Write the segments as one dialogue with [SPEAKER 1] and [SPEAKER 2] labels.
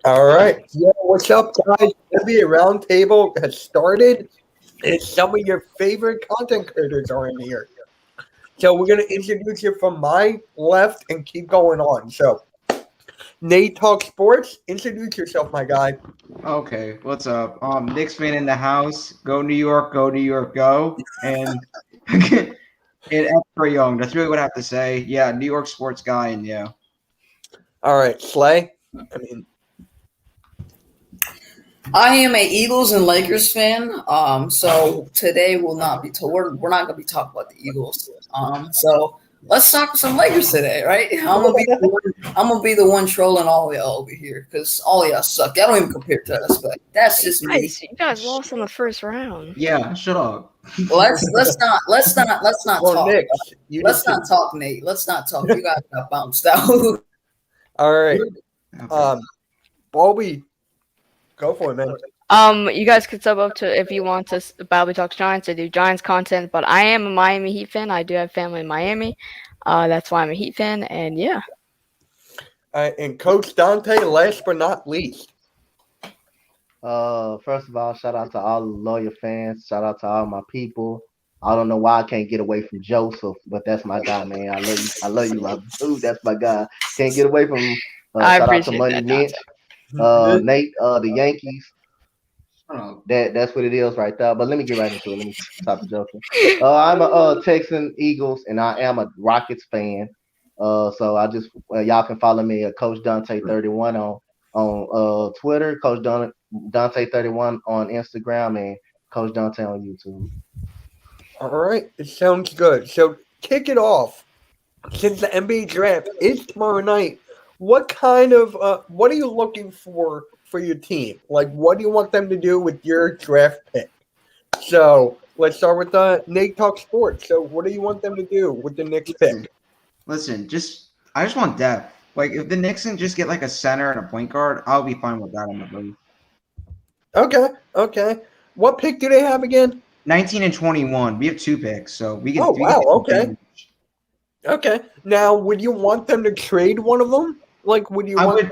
[SPEAKER 1] All right. Yo, what's up, guys? NBA RoundTable has started, and some of your favorite content creators are in here. So we're going to introduce you from my left and keep going on. So, Nate Talk Sports, introduce yourself, my guy.
[SPEAKER 2] Okay, what's up? Knicks fan in the house. Go New York, go New York, go. And and Trae Young. That's really what I have to say. Yeah, New York sports guy, and yeah.
[SPEAKER 1] All right, Slay. I mean,
[SPEAKER 3] I am a Eagles and Lakers fan. So today will not be. We're not going to be talking about the Eagles. So let's talk some Lakers today, right? I'm gonna be the one trolling all y'all over here because all y'all suck. Y'all don't even compare to us, but that's just me.
[SPEAKER 4] Guys, you guys lost in the first round.
[SPEAKER 2] Yeah, shut up.
[SPEAKER 3] Let's not
[SPEAKER 1] well,
[SPEAKER 3] talk.
[SPEAKER 1] Nick,
[SPEAKER 3] Let's not talk, Nate. Let's not talk. You guys got bounced out.
[SPEAKER 1] All right.
[SPEAKER 2] Okay.
[SPEAKER 1] Balbi, go for it, man.
[SPEAKER 4] You guys could sub up to if you want to Balbi Talks Giants. I do Giants content, but I am a Miami Heat fan. I do have family in Miami. That's why I'm a Heat fan, and yeah.
[SPEAKER 1] And Coach Donte, last but not least.
[SPEAKER 5] First of all, shout out to all the loyal fans. Shout out to all my people. I don't know why I can't get away from Joseph, but that's my guy, man. I love you. I love you, my dude. That's my guy. Can't get away from him.
[SPEAKER 4] I
[SPEAKER 5] Shout out to
[SPEAKER 4] appreciate
[SPEAKER 5] Money
[SPEAKER 4] that,
[SPEAKER 5] Mitch. Nate, the Yankees. That's what it is right there. But let me get right into it. Let me stop the joking. I'm a Texan Eagles, and I am a Rockets fan. So I just y'all can follow me at Coach Donte 31 on Twitter, Coach Donte 31 on Instagram, and Coach Donte on YouTube.
[SPEAKER 1] All right, it sounds good. So kick it off. Since the NBA draft is tomorrow night, what are you looking for your team? Like, what do you want them to do with your draft pick? So let's start with Nate Talk Sports. So what do you want them to do with the Knicks pick?
[SPEAKER 2] Listen, I just want depth. Like if the Knicks can just get like a center and a point guard, I'll be fine with that on the move.
[SPEAKER 1] Okay. What pick do they have again?
[SPEAKER 2] 19 and 21. We have 2 picks, so we can.
[SPEAKER 1] Oh,
[SPEAKER 2] we
[SPEAKER 1] wow,
[SPEAKER 2] can
[SPEAKER 1] okay. Okay. Now, would you want them to trade one of them? Like, would you want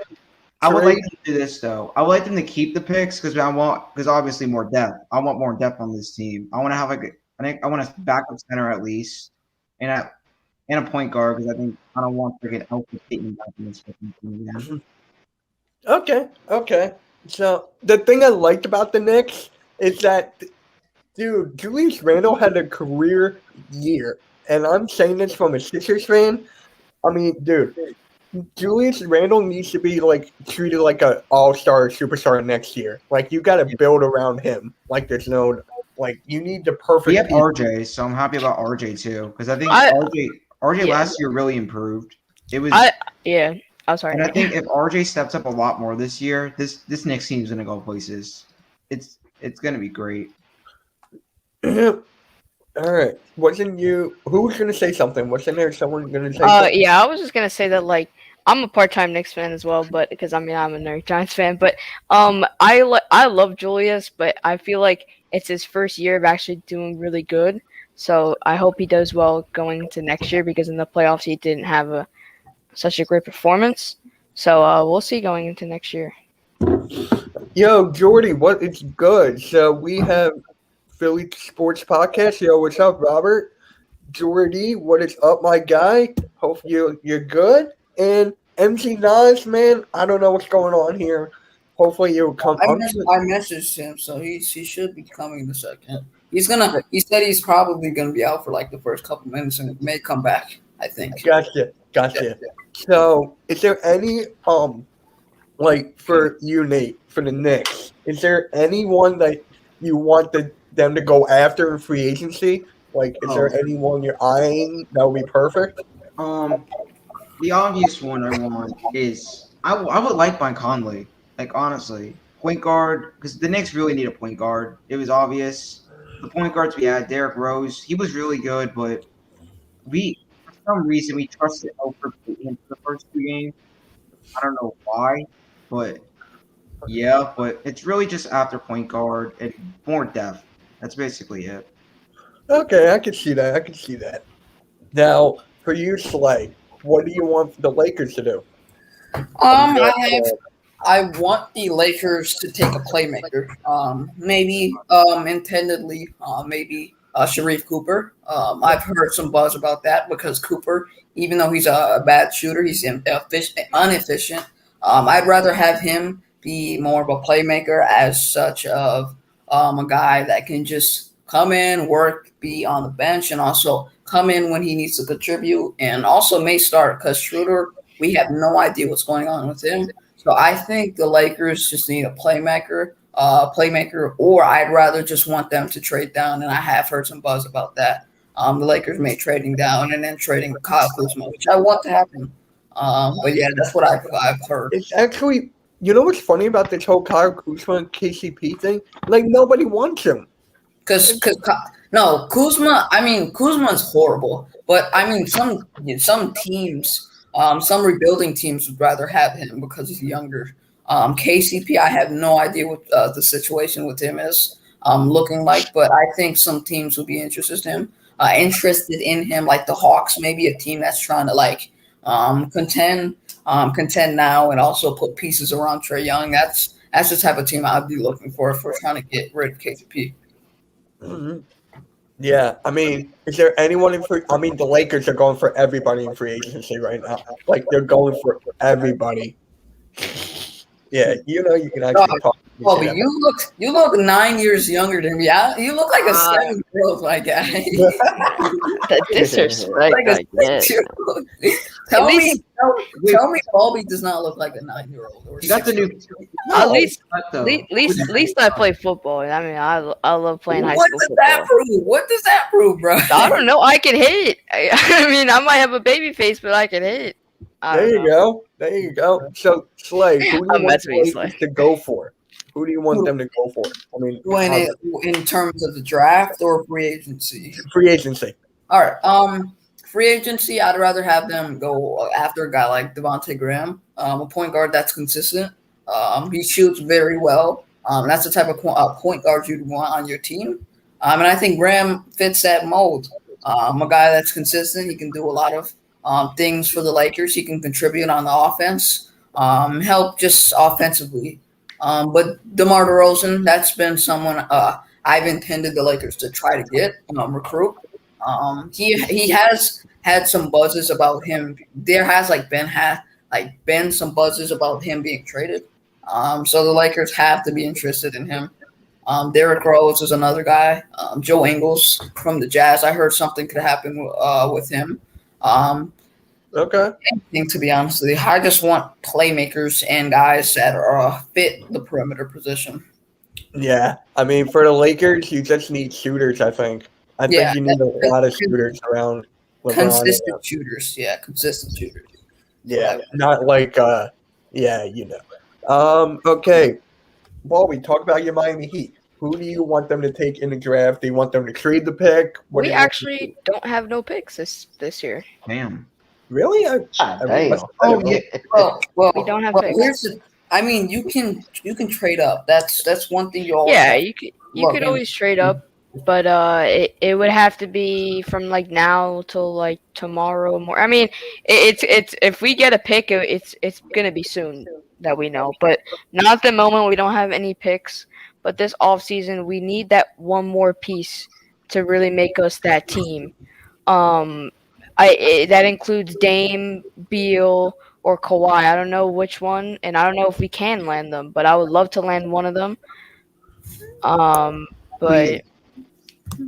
[SPEAKER 2] I would like them to do this though. I would like them to keep the picks because obviously more depth. I want more depth on this team. I want to have I want a backup center at least, and a point guard because I don't want freaking Alfred Payton back in this fucking team again.
[SPEAKER 1] Okay. So the thing I liked about the Knicks is that, dude, Julius Randle had a career year, and I'm saying this from a Sixers fan. I mean, dude, Julius Randle needs to be treated like an all-star superstar next year. Like, you got to build around him. Like, there's no you need the perfect.
[SPEAKER 2] We have RJ, so I'm happy about RJ too because I think RJ last year really improved.
[SPEAKER 4] I'm sorry.
[SPEAKER 2] And I think if RJ steps up a lot more this year, this Knicks team's gonna go places. It's gonna be great.
[SPEAKER 1] All right. Who's gonna say something? Wasn't there someone gonna say something?
[SPEAKER 4] Yeah, I was just gonna say that I'm a part-time Knicks fan as well, but because I'm a New York Giants fan. But I love Julius, but I feel like it's his first year of actually doing really good. So I hope he does well going into next year because in the playoffs he didn't have such a great performance. So we'll see going into next year.
[SPEAKER 1] Yo, Jordy, it's good. So we have Philly Sports Podcast. Yo, what's up, Robert? Jordy, what is up, my guy? Hope you're good. And MC Nas, man, I don't know what's going on here. Hopefully you'll come.
[SPEAKER 3] I messaged him, so he should be coming in a second. He said he's probably gonna be out for the first couple minutes and may come back, I think.
[SPEAKER 1] Gotcha. So is there any for you, Nate, for the Knicks, is there anyone that you want them to go after in free agency? Is there anyone you're eyeing that would be perfect?
[SPEAKER 2] The obvious one I want is I would like Mike Conley. Honestly, point guard because the Knicks really need a point guard. It was obvious. The point guards we had, Derrick Rose, he was really good, but for some reason we trusted Elfrid Payton for the first 2 games. I don't know why, but yeah, but it's really just after point guard and more depth. That's basically it.
[SPEAKER 1] Okay, I can see that. Now, for you, Slay, what do you want the Lakers to do?
[SPEAKER 3] I want the Lakers to take a playmaker. Maybe intendedly, maybe Sharif Cooper. I've heard some buzz about that because Cooper, even though he's a bad shooter, he's inefficient. I'd rather have him be more of a playmaker as such of a guy that can just come in, work, be on the bench, and also come in when he needs to contribute, and also may start because Schroeder, we have no idea what's going on with him. So I think the Lakers just need a playmaker, or I'd rather just want them to trade down. And I have heard some buzz about that. The Lakers may trading down and then trading Kyle Kuzma, which I want to happen. But yeah, that's what I've heard.
[SPEAKER 1] It's actually, you know what's funny about this whole Kyle Kuzma and KCP thing? Like, nobody wants him.
[SPEAKER 3] Because no, Kuzma. I mean, Kuzma is horrible. But I mean, some teams, some rebuilding teams would rather have him because he's younger. KCP, I have no idea what the situation with him is looking like, but I think some teams would be interested in him, like the Hawks, maybe a team that's trying to like contend now, and also put pieces around Trae Young. That's the type of team I'd be looking for if we're trying to get rid of KCP.
[SPEAKER 1] Mm-hmm. Yeah, I mean, is there anyone in free? I mean, the Lakers are going for everybody in free agency right now. Like, they're going for everybody. Yeah, you know, you can actually talk.
[SPEAKER 3] Balbi, you look 9 years younger than me. You look like a 7-year-old, my guy.
[SPEAKER 4] The disrespect.
[SPEAKER 3] Like a
[SPEAKER 4] I guess.
[SPEAKER 3] 6-year-old. Tell me, Balbi does not look like a 9-year-old. Or
[SPEAKER 2] You got the new.
[SPEAKER 4] At least
[SPEAKER 2] though.
[SPEAKER 4] At least I play football. I mean, I love playing high
[SPEAKER 3] What
[SPEAKER 4] school
[SPEAKER 3] does
[SPEAKER 4] football.
[SPEAKER 3] that prove? What does that prove, bro?
[SPEAKER 4] I don't know. I can hit. I mean, I might have a baby face, but I can hit.
[SPEAKER 1] There you go. There you go. So, Slay, who do you
[SPEAKER 4] I'm
[SPEAKER 1] want
[SPEAKER 4] about to be
[SPEAKER 1] the
[SPEAKER 4] Slay.
[SPEAKER 1] Lakers to go for? Who do you want them to go for? I mean,
[SPEAKER 3] In terms of the draft or free agency?
[SPEAKER 1] free agency.
[SPEAKER 3] All right. Free agency, I'd rather have them go after a guy like Devontae Graham, a point guard that's consistent. He shoots very well. That's the type of point guard you'd want on your team. And I think Graham fits that mold. A guy that's consistent. He can do a lot of things for the Lakers. He can contribute on the offense, help just offensively. But DeMar DeRozan, that's been someone I've intended the Lakers to try to get recruit. He has had some buzzes about him. There has been some buzzes about him being traded. So the Lakers have to be interested in him. Derrick Rose is another guy. Joe Ingles from the Jazz. I heard something could happen with him.
[SPEAKER 1] Okay.
[SPEAKER 3] Anything, to be honest with you. I just want playmakers and guys that are fit the perimeter position.
[SPEAKER 1] Yeah. I mean, for the Lakers, you just need shooters, I think. I think you need a lot of shooters around LeBron.
[SPEAKER 3] Consistent shooters. Yeah, consistent shooters.
[SPEAKER 1] Yeah. Not like, yeah, you know. Okay. Well, we talk about your Miami Heat. Who do you want them to take in the draft? Do you want them to trade the pick? What do
[SPEAKER 4] We
[SPEAKER 1] you want
[SPEAKER 4] actually don't have no picks this year.
[SPEAKER 2] Damn.
[SPEAKER 1] Really?
[SPEAKER 5] Damn.
[SPEAKER 3] Oh yeah. Well,
[SPEAKER 4] We don't have
[SPEAKER 3] well,
[SPEAKER 4] picks.
[SPEAKER 3] I mean, you can trade up. That's one thing you always.
[SPEAKER 4] Yeah,
[SPEAKER 3] have.
[SPEAKER 4] you could always trade up, but it would have to be from like now till like tomorrow more. I mean, it's if we get a pick, it's gonna be soon that we know, but not at the moment. We don't have any picks, but this offseason we need that one more piece to really make us that team. That includes Dame, Beal, or Kawhi. I don't know which one, and I don't know if we can land them, but I would love to land one of them. But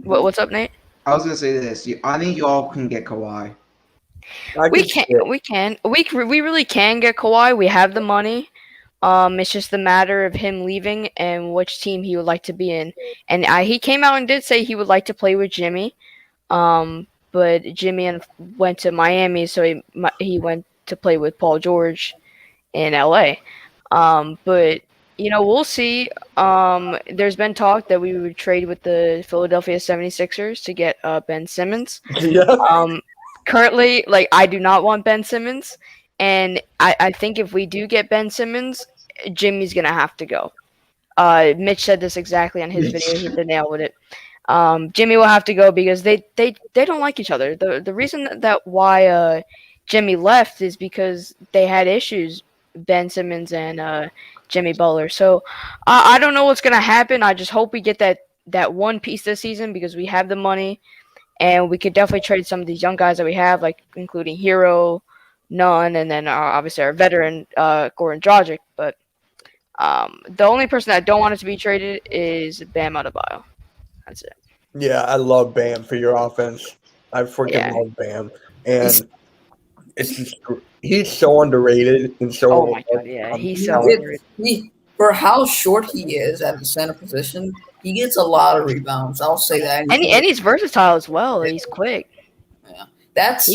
[SPEAKER 4] what's up, Nate?
[SPEAKER 2] I was gonna say this. I think you all can get Kawhi.
[SPEAKER 4] We really can get Kawhi. We have the money. It's just a matter of him leaving and which team he would like to be in. And he came out and did say he would like to play with Jimmy. But Jimmy went to Miami, so he went to play with Paul George in LA. But we'll see. There's been talk that we would trade with the Philadelphia 76ers to get Ben Simmons.
[SPEAKER 1] Yeah.
[SPEAKER 4] Currently, I do not want Ben Simmons, and I think if we do get Ben Simmons, Jimmy's gonna have to go. Mitch said this exactly on his video. He hit the nail with it. Jimmy will have to go because they don't like each other. The reason that why Jimmy left is because they had issues Ben Simmons and Jimmy Butler. So I don't know what's gonna happen. I just hope we get that one piece this season because we have the money and we could definitely trade some of these young guys that we have, like including Hero, Nunn, and then obviously our veteran Goran Dragic. But the only person that I don't want it to be traded is Bam Adebayo. That's it.
[SPEAKER 1] Yeah, I love Bam for your offense. I freaking
[SPEAKER 4] Yeah.
[SPEAKER 1] love Bam, and it's just he's so underrated and so.
[SPEAKER 4] Oh my god, yeah, he's so
[SPEAKER 1] talented.
[SPEAKER 4] underrated.
[SPEAKER 3] For how short he is at the center position, he gets a lot of rebounds. I'll say that.
[SPEAKER 4] And he's versatile as well. He's quick.
[SPEAKER 3] Yeah. That's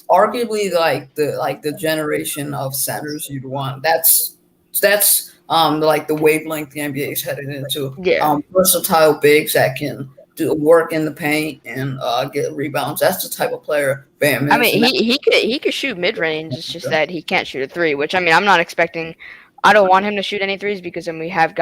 [SPEAKER 3] arguably like the generation of centers you'd want. That's like the wavelength the NBA is headed into.
[SPEAKER 4] Yeah.
[SPEAKER 3] Versatile bigs that can do work in the paint and get rebounds. That's the type of player Bam is.
[SPEAKER 4] I mean, he could shoot mid range. It's just that he can't shoot a three. Which I mean, I'm not expecting. I don't want him to shoot any threes because then we have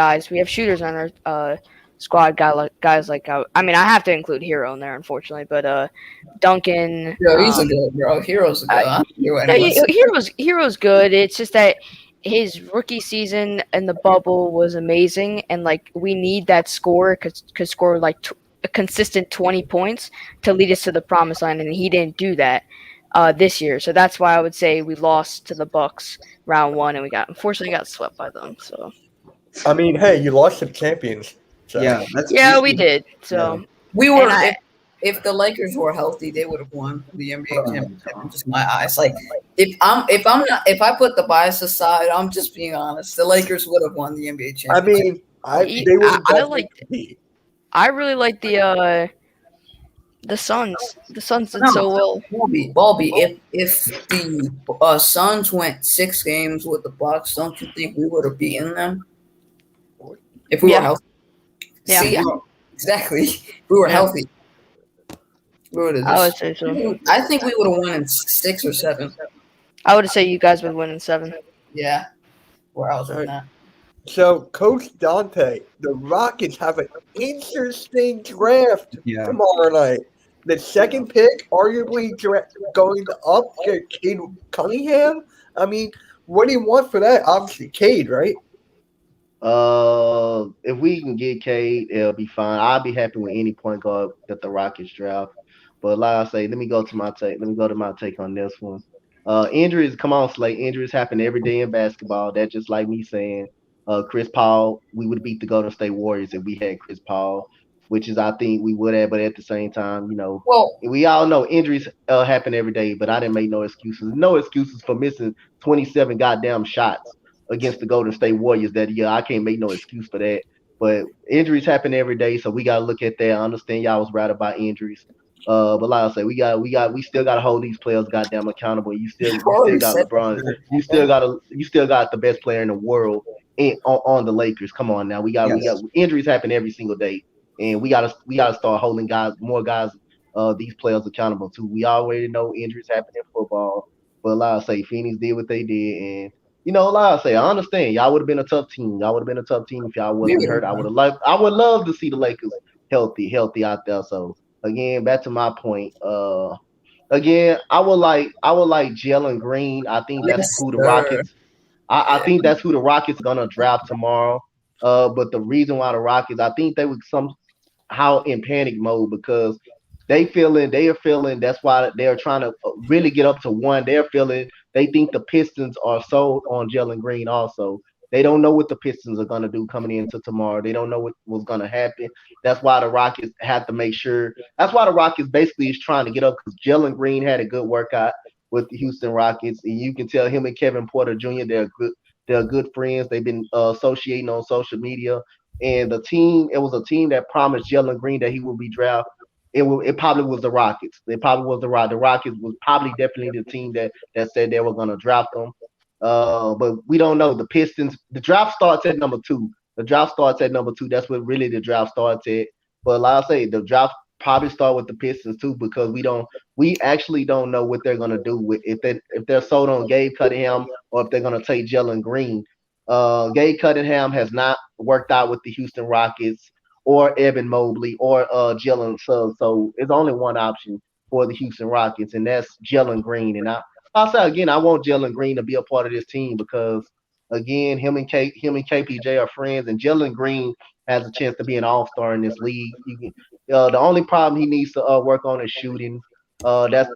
[SPEAKER 4] shooters on our squad. Guys like I mean, I have to include Hero in there, unfortunately, but Duncan.
[SPEAKER 3] Yo, he's a good bro. Hero's a good.
[SPEAKER 4] Hero's good. It's just that his rookie season in the bubble was amazing, and like we need that scorer could score like a consistent 20 points to lead us to the promised land, and he didn't do that this year. So that's why I would say we lost to the Bucks round one, and unfortunately got swept by them. So
[SPEAKER 1] I mean, hey, you lost to the champions. So.
[SPEAKER 2] Yeah,
[SPEAKER 4] we did. So
[SPEAKER 3] we were. If the Lakers were healthy, they would have won the NBA championship. In just my eyes, like if I put the bias aside, I'm just being honest. The Lakers would have won the NBA championship.
[SPEAKER 1] I mean, they would.
[SPEAKER 4] I really like the Suns. The Suns did so well.
[SPEAKER 3] Balbi, if the Suns went 6 games with the Bucks, don't you think we would have beaten them? If we were healthy.
[SPEAKER 4] Yeah.
[SPEAKER 3] See, exactly. If we were healthy.
[SPEAKER 4] I would say so.
[SPEAKER 3] I think we would have won in 6 or 7.
[SPEAKER 4] I would say you guys would win in 7.
[SPEAKER 3] Yeah. Where I was on that.
[SPEAKER 1] So, Coach Donte, the Rockets have an interesting draft tomorrow night. The second pick, arguably going up to Cade Cunningham. I mean, what do you want for that? Obviously, Cade, right?
[SPEAKER 5] If we can get Cade, it'll be fine. I'll be happy with any point guard that the Rockets draft. But like I say, let me go to my take on this one. Injuries, come on, Slate. Injuries happen every day in basketball. That's just like me saying, Chris Paul, we would beat the Golden State Warriors if we had Chris Paul, which is I think we would have. But at the same time, we all know injuries happen every day. But I didn't make no excuses. No excuses for missing 27 goddamn shots against the Golden State Warriors that year. I can't make no excuse for that. But injuries happen every day, so we gotta look at that. I understand y'all was right about injuries. But like I say, we still gotta hold these players goddamn accountable. You still got LeBron. You still got the best player in the world on the Lakers. Come on now. We got injuries happen every single day. And we gotta start holding more guys these players accountable too. We already know injuries happen in football. But like I say, Phoenix did what they did, and like I say, I understand. Y'all would have been a tough team. Y'all would have been a tough team if y'all wasn't hurt. I would love to see the Lakers healthy out there. So again, back to my point. Again, I would like Jalen Green. I think that's who the Rockets. I think that's who the Rockets gonna draft tomorrow. But the reason why the Rockets, I think they would somehow in panic mode because they are feeling that's why they're trying to really get up to 1. They think the Pistons are sold on Jalen Green also. They don't know what the Pistons are going to do coming into tomorrow. They don't know what's going to happen. That's why the Rockets have to make sure. That's why the Rockets basically is trying to get up because Jalen Green had a good workout with the Houston Rockets, and you can tell him and Kevin Porter Jr. They're good friends. They've been associating on social media, and it was a team that promised Jalen Green that he would be drafted. It probably was the Rockets. It probably was the Rockets was probably definitely the team that said they were going to draft them. But we don't know. The Pistons, the draft starts at number 2. The draft starts at number 2. That's what really the draft starts at. But like I say, the draft probably start with the Pistons too because we actually don't know what they're going to do with if they're sold on Gabe Cunningham or if they're going to take Jalen Green. Gabe Cunningham has not worked out with the Houston Rockets or Evan Mobley or Jalen Suggs. So it's only one option for the Houston Rockets, and that's Jalen Green. And I'll say again, I want Jalen Green to be a part of this team because Again, him and KPJ are friends, and Jalen Green has a chance to be an all-star in this league. The only problem he needs to work on is shooting. That's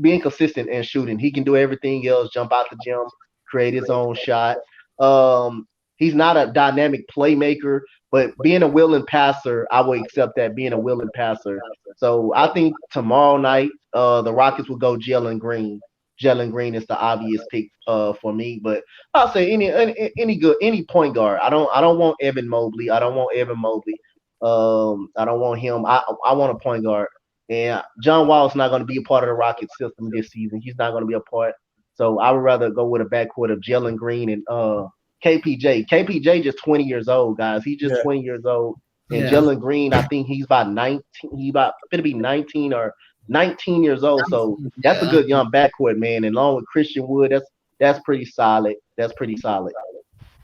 [SPEAKER 5] being consistent and shooting. He can do everything else: jump out the gym, create his own shot. Um, he's not a dynamic playmaker, but being a willing passer, I will accept that being a willing passer. So I think tomorrow night, the Rockets will go Jalen Green. Jalen Green is the obvious pick for me, but I'll say any point guard. I don't want Evan Mobley. I don't want Evan Mobley. I don't want him. I want a point guard. And John Wall's not going to be a part of the Rockets system this season. He's not going to be a part. So I would rather go with a backcourt of Jalen Green and KPJ. KPJ just 20 years old, guys. He's just 20 years old. And Jalen Green, I think he's about 19. He's about going to be 19 or 19 years old. So that's a good young backcourt, man. And along with Christian Wood, that's pretty solid. That's pretty solid.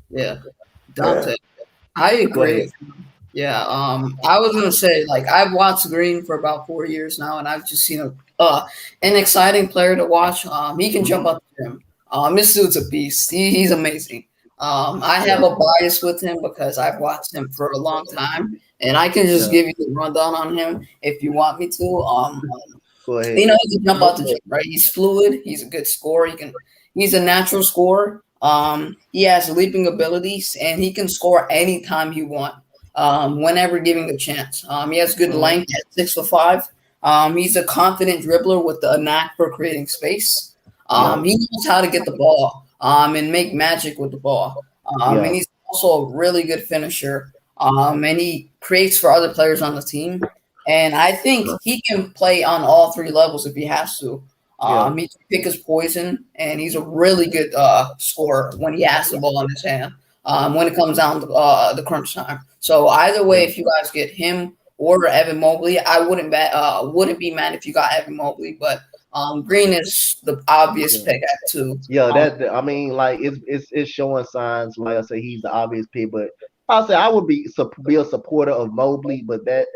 [SPEAKER 3] Yeah. Donte. I agree. Yeah, I was gonna say, like, I've watched Green for about 4 years now, and I've just seen an exciting player to watch. He can jump up to him. This dude's a beast. He's amazing. I have a bias with him because I've watched him for a long time, and I can just give you the rundown on him if you want me to.
[SPEAKER 5] Go ahead.
[SPEAKER 3] He can jump out the gym, right? He's fluid. He's a good scorer. He's a natural scorer. He has leaping abilities, and he can score anytime he wants. Whenever given the chance. He has good length at 6'5". He's a confident dribbler with a knack for creating space. He knows how to get the ball and make magic with the ball. And he's also a really good finisher. And he creates for other players on the team. And I think he can play on all three levels if he has to. He can pick his poison, and he's a really good scorer when he has the ball in his hand. When it comes down to the crunch time. So either way, if you guys get him or Evan Mobley, I wouldn't be mad if you got Evan Mobley, but Green is the obvious pick at 2.
[SPEAKER 5] Yeah, it's showing signs. Like I say, he's the obvious pick, but I'll say I would be a supporter of Mobley, but that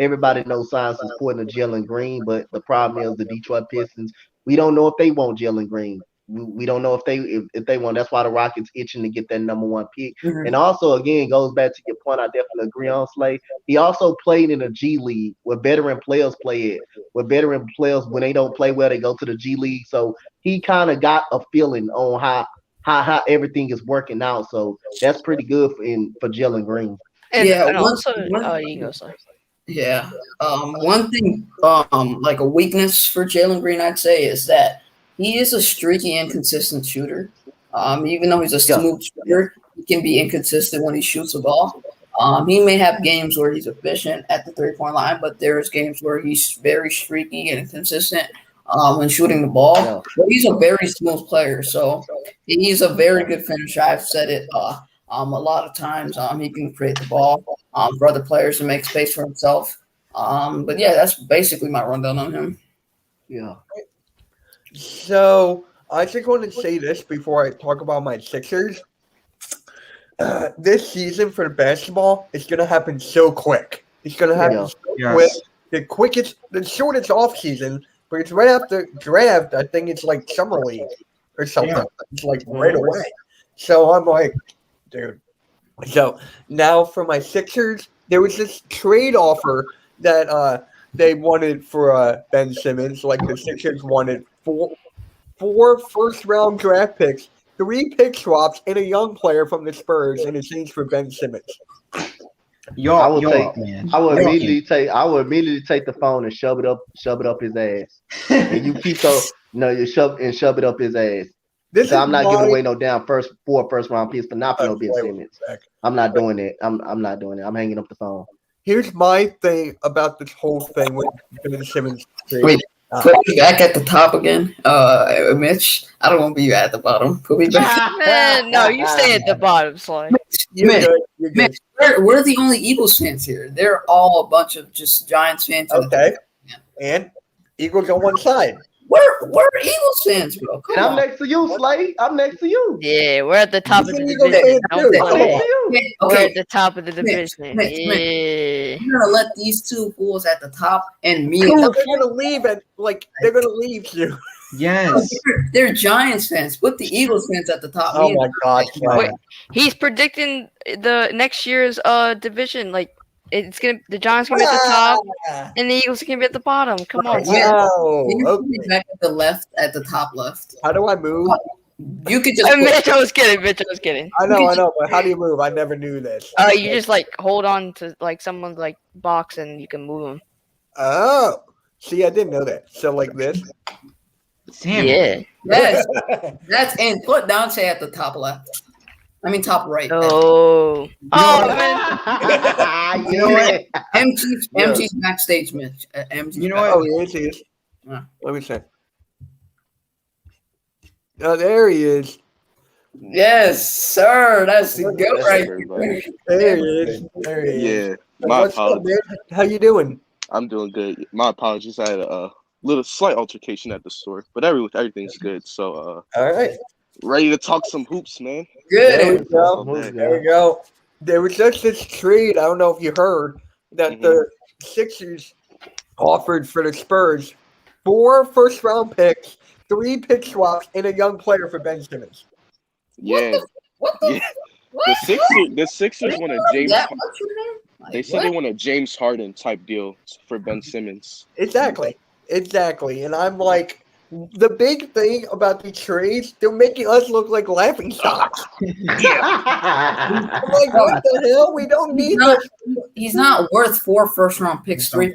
[SPEAKER 5] everybody knows signs is supporting of Jalen Green. But the problem is the Detroit Pistons. We don't know if they want Jalen Green. We don't know if they want. That's why the Rockets itching to get that number 1 pick. And also, again, goes back to your point. I definitely agree on Slay. He also played in a G League where veteran players play it. Where veteran players, when they don't play well, they go to the G League. So he kind of got a feeling on how everything is working out. So that's pretty good for Jalen Green.
[SPEAKER 4] And also, you go, Slay.
[SPEAKER 3] Yeah. One thing, like a weakness for Jalen Green, I'd say, is that he is a streaky, inconsistent shooter. Even though he's a smooth shooter, he can be inconsistent when he shoots the ball. He may have games where he's efficient at the 3-point line, but there's games where he's very streaky and inconsistent when shooting the ball. But he's a very smooth player, so he's a very good finisher. I've said it a lot of times. He can create the ball for other players to make space for himself. But yeah, that's basically my rundown on him.
[SPEAKER 5] Yeah.
[SPEAKER 1] So I just want to say this before I talk about my Sixers. This season for basketball, it's going to happen so quick. It's going to happen so quick. The shortest off season, but it's right after draft. I think it's like summer league or something. Yeah. It's like right away. So I'm like, dude. So now for my Sixers, there was this trade offer that they wanted for Ben Simmons. Like the Sixers wanted four first-round draft picks, 3 pick swaps, and a young player from the Spurs in exchange for Ben Simmons.
[SPEAKER 5] I would immediately take the phone and shove it up his ass. And you keep shove it up his ass. I'm not giving away no damn first round picks for not for no Ben Simmons. I'm not doing it. I'm not doing it. I'm hanging up the phone.
[SPEAKER 1] Here's my thing about this whole thing with Ben Simmons.
[SPEAKER 3] Wait, put me back at the top again, Mitch. I don't want to be at the bottom. Put me back.
[SPEAKER 4] Man, no, you stay at the bottom, Sly.
[SPEAKER 3] Mitch, we're the only Eagles fans here. They're all a bunch of just Giants fans.
[SPEAKER 1] Okay, and Eagles on one side.
[SPEAKER 3] we're Eagles fans, bro. Come
[SPEAKER 5] And I'm
[SPEAKER 3] on.
[SPEAKER 5] next to you, Slade. I'm next to you.
[SPEAKER 4] Yeah, we're at the top of the
[SPEAKER 1] You Eagles
[SPEAKER 4] division.
[SPEAKER 1] fan
[SPEAKER 4] Don't
[SPEAKER 1] too.
[SPEAKER 5] I'm
[SPEAKER 1] Come
[SPEAKER 5] next
[SPEAKER 1] on.
[SPEAKER 5] to you.
[SPEAKER 4] We're
[SPEAKER 3] Okay,
[SPEAKER 4] at the top of the
[SPEAKER 3] Smith,
[SPEAKER 4] division.
[SPEAKER 3] Smith.
[SPEAKER 4] Yeah.
[SPEAKER 3] you're gonna let these two fools at the top and me.
[SPEAKER 1] Dude, they're gonna leave and they're gonna leave you.
[SPEAKER 2] Yes.
[SPEAKER 3] They're Giants fans. Put the Eagles fans at the top.
[SPEAKER 1] Oh
[SPEAKER 3] Me and
[SPEAKER 1] my God!
[SPEAKER 4] Wait, he's predicting the next year's division. Like the Giants gonna be at the top, and the Eagles are gonna be at the bottom. Come on,
[SPEAKER 3] Yeah.
[SPEAKER 4] son.
[SPEAKER 3] Can you
[SPEAKER 1] Wow.
[SPEAKER 3] put me
[SPEAKER 1] Okay.
[SPEAKER 3] back at the left, at the top left?
[SPEAKER 1] How do I move?
[SPEAKER 3] You could just put,
[SPEAKER 4] Mitch, I was kidding. Mitch, I was kidding.
[SPEAKER 1] I know, but how do you move? I never knew this.
[SPEAKER 4] You just like hold on to like someone's like box, and you can move them.
[SPEAKER 1] Oh, see, I didn't know that. So like this.
[SPEAKER 2] Damn.
[SPEAKER 4] Yeah.
[SPEAKER 3] yes, that's and put Donte at the top left. I mean top right.
[SPEAKER 4] Oh. Oh man.
[SPEAKER 2] You know what?
[SPEAKER 3] MG's backstage, Mitch. MG's
[SPEAKER 2] You know
[SPEAKER 3] back-
[SPEAKER 1] Oh, he is.
[SPEAKER 3] Yeah.
[SPEAKER 1] Let me check. Oh, there he is.
[SPEAKER 3] Yes, sir. That's the goat
[SPEAKER 6] That's
[SPEAKER 3] right
[SPEAKER 6] everybody.
[SPEAKER 1] There he is. There he is.
[SPEAKER 6] Yeah, my
[SPEAKER 1] What's up,
[SPEAKER 6] apologies.
[SPEAKER 1] man? How you doing?
[SPEAKER 6] I'm doing good. My apologies. I had a slight altercation at the store, but everything's good. So,
[SPEAKER 1] All right.
[SPEAKER 6] ready to talk some hoops, man.
[SPEAKER 1] There we
[SPEAKER 3] Good.
[SPEAKER 1] go.
[SPEAKER 6] Okay.
[SPEAKER 1] There we go. There was just this trade. I don't know if you heard that the Sixers offered for the Spurs 4 first-round picks, 3 pick swaps, and a young player for Ben Simmons.
[SPEAKER 6] Yeah,
[SPEAKER 3] What the?
[SPEAKER 6] yeah.
[SPEAKER 3] What?
[SPEAKER 6] The Sixers want a James.
[SPEAKER 3] That much in there? Like,
[SPEAKER 6] They said
[SPEAKER 3] what?
[SPEAKER 6] they want a James Harden type deal for Ben Simmons.
[SPEAKER 1] Exactly. And I'm like, the big thing about these trades, they're making us look like laughing stocks. I'm like, what the hell? We don't need
[SPEAKER 3] He's not worth 4 first-round picks, 3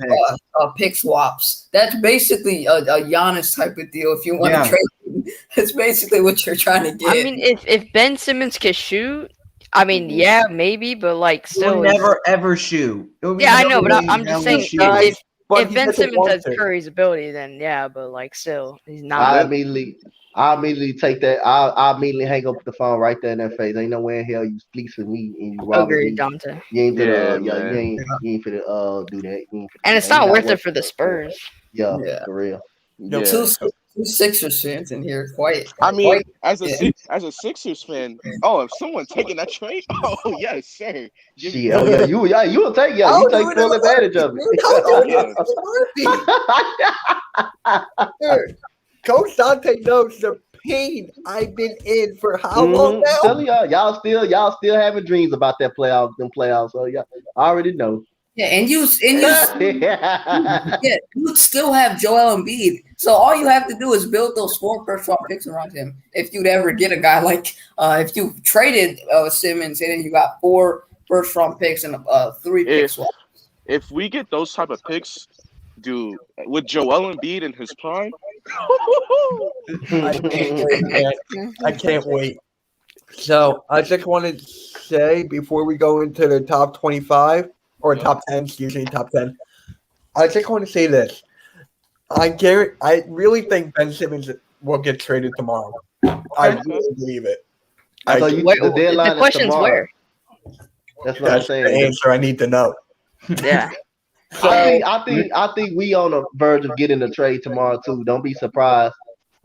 [SPEAKER 3] pick swaps. That's basically a Giannis type of deal. If you want to trade him, that's basically what you're trying to get.
[SPEAKER 4] I mean, if Ben Simmons can shoot, I mean, yeah, maybe, but like
[SPEAKER 2] He'll
[SPEAKER 4] still.
[SPEAKER 2] never ever shoot.
[SPEAKER 4] Yeah, I know, but I'm just saying
[SPEAKER 1] Guys, but
[SPEAKER 4] if
[SPEAKER 1] he
[SPEAKER 4] Ben
[SPEAKER 1] doesn't
[SPEAKER 4] Simmons
[SPEAKER 1] want
[SPEAKER 4] has
[SPEAKER 1] to.
[SPEAKER 4] Curry's ability, then yeah, but like still, he's
[SPEAKER 5] I
[SPEAKER 4] not.
[SPEAKER 5] immediately take that. I immediately hang up the phone right there in that face. Ain't no way in hell you fleecing me and you robbing
[SPEAKER 4] Agreed,
[SPEAKER 5] me.
[SPEAKER 4] Dante.
[SPEAKER 5] You ain't finna,
[SPEAKER 6] Yeah, man.
[SPEAKER 5] you ain't finna do that. You ain't finna
[SPEAKER 4] And
[SPEAKER 5] do
[SPEAKER 4] it's
[SPEAKER 5] that.
[SPEAKER 4] not
[SPEAKER 5] You
[SPEAKER 4] worth
[SPEAKER 5] not
[SPEAKER 4] it for the Spurs.
[SPEAKER 5] Yeah,
[SPEAKER 3] Yeah.
[SPEAKER 5] for real.
[SPEAKER 6] Yeah.
[SPEAKER 3] Two Sixers fans in here, quite.
[SPEAKER 6] I mean,
[SPEAKER 3] quite-
[SPEAKER 6] as a Sixers fan, if someone taking that trade, oh yes, sir. Give me-
[SPEAKER 5] Shit, oh yeah, you will take
[SPEAKER 1] I'll
[SPEAKER 5] you
[SPEAKER 1] do
[SPEAKER 5] take
[SPEAKER 1] it
[SPEAKER 5] full
[SPEAKER 1] in a
[SPEAKER 5] advantage of
[SPEAKER 1] heartbeat.
[SPEAKER 5] it.
[SPEAKER 1] I'll do it in a heartbeat. Dude, Coach Dante knows the pain I've been in for how long now?
[SPEAKER 5] Telling y'all still having dreams about them playoffs. So yeah, I already know.
[SPEAKER 3] Yeah, and you still have Joel Embiid. So all you have to do is build those 4 first-round picks around him. If you'd ever get a guy like, if you traded Simmons and then you got 4 first-round picks and 3 pick swap.
[SPEAKER 6] If we get those type of picks, dude, with Joel Embiid in his prime,
[SPEAKER 1] I can't wait. So I just wanted to say before we go into the top 25 or top 10, excuse me, top 10, I just want to say this. I really think Ben Simmons will get traded tomorrow. I really believe it.
[SPEAKER 5] So the deadline
[SPEAKER 4] The question's
[SPEAKER 5] is tomorrow.
[SPEAKER 4] where?
[SPEAKER 5] That's what I'm
[SPEAKER 1] That's the
[SPEAKER 5] saying.
[SPEAKER 1] answer I need to know.
[SPEAKER 4] Yeah.
[SPEAKER 5] I think we on the verge of getting a trade tomorrow too. Don't be surprised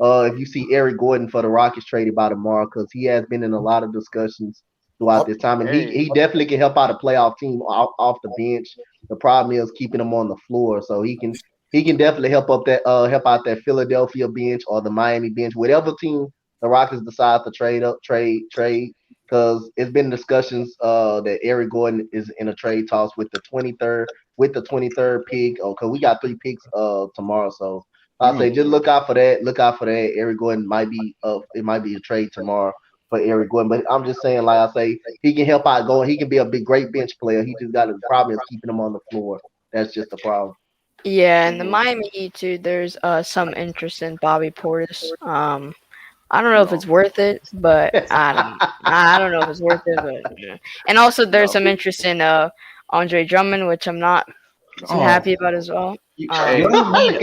[SPEAKER 5] if you see Eric Gordon for the Rockets traded by tomorrow, because he has been in a lot of discussions throughout this time, and he definitely can help out a playoff team off the bench. The problem is keeping him on the floor, so he can definitely help out that Philadelphia bench or the Miami bench, whatever team the Rockets decide to trade. Because it's been discussions that Eric Gordon is in a trade toss with the 23rd pick. Because we got 3 picks tomorrow, so I'll say just look out for that. Eric Gordon might be it might be a trade tomorrow for Eric Gordon. But I'm just saying, like I say, he can help out going. He can be a great bench player. He just got the problem is keeping him on the floor. That's just the problem.
[SPEAKER 4] Yeah, and the Miami Heat too. There's some interest in Bobby Portis. I don't know if it's worth it, but I don't know if it's worth it. But yeah. And also there's some interest in Andre Drummond, which I'm not too happy about as well.
[SPEAKER 6] Hey, look, I'm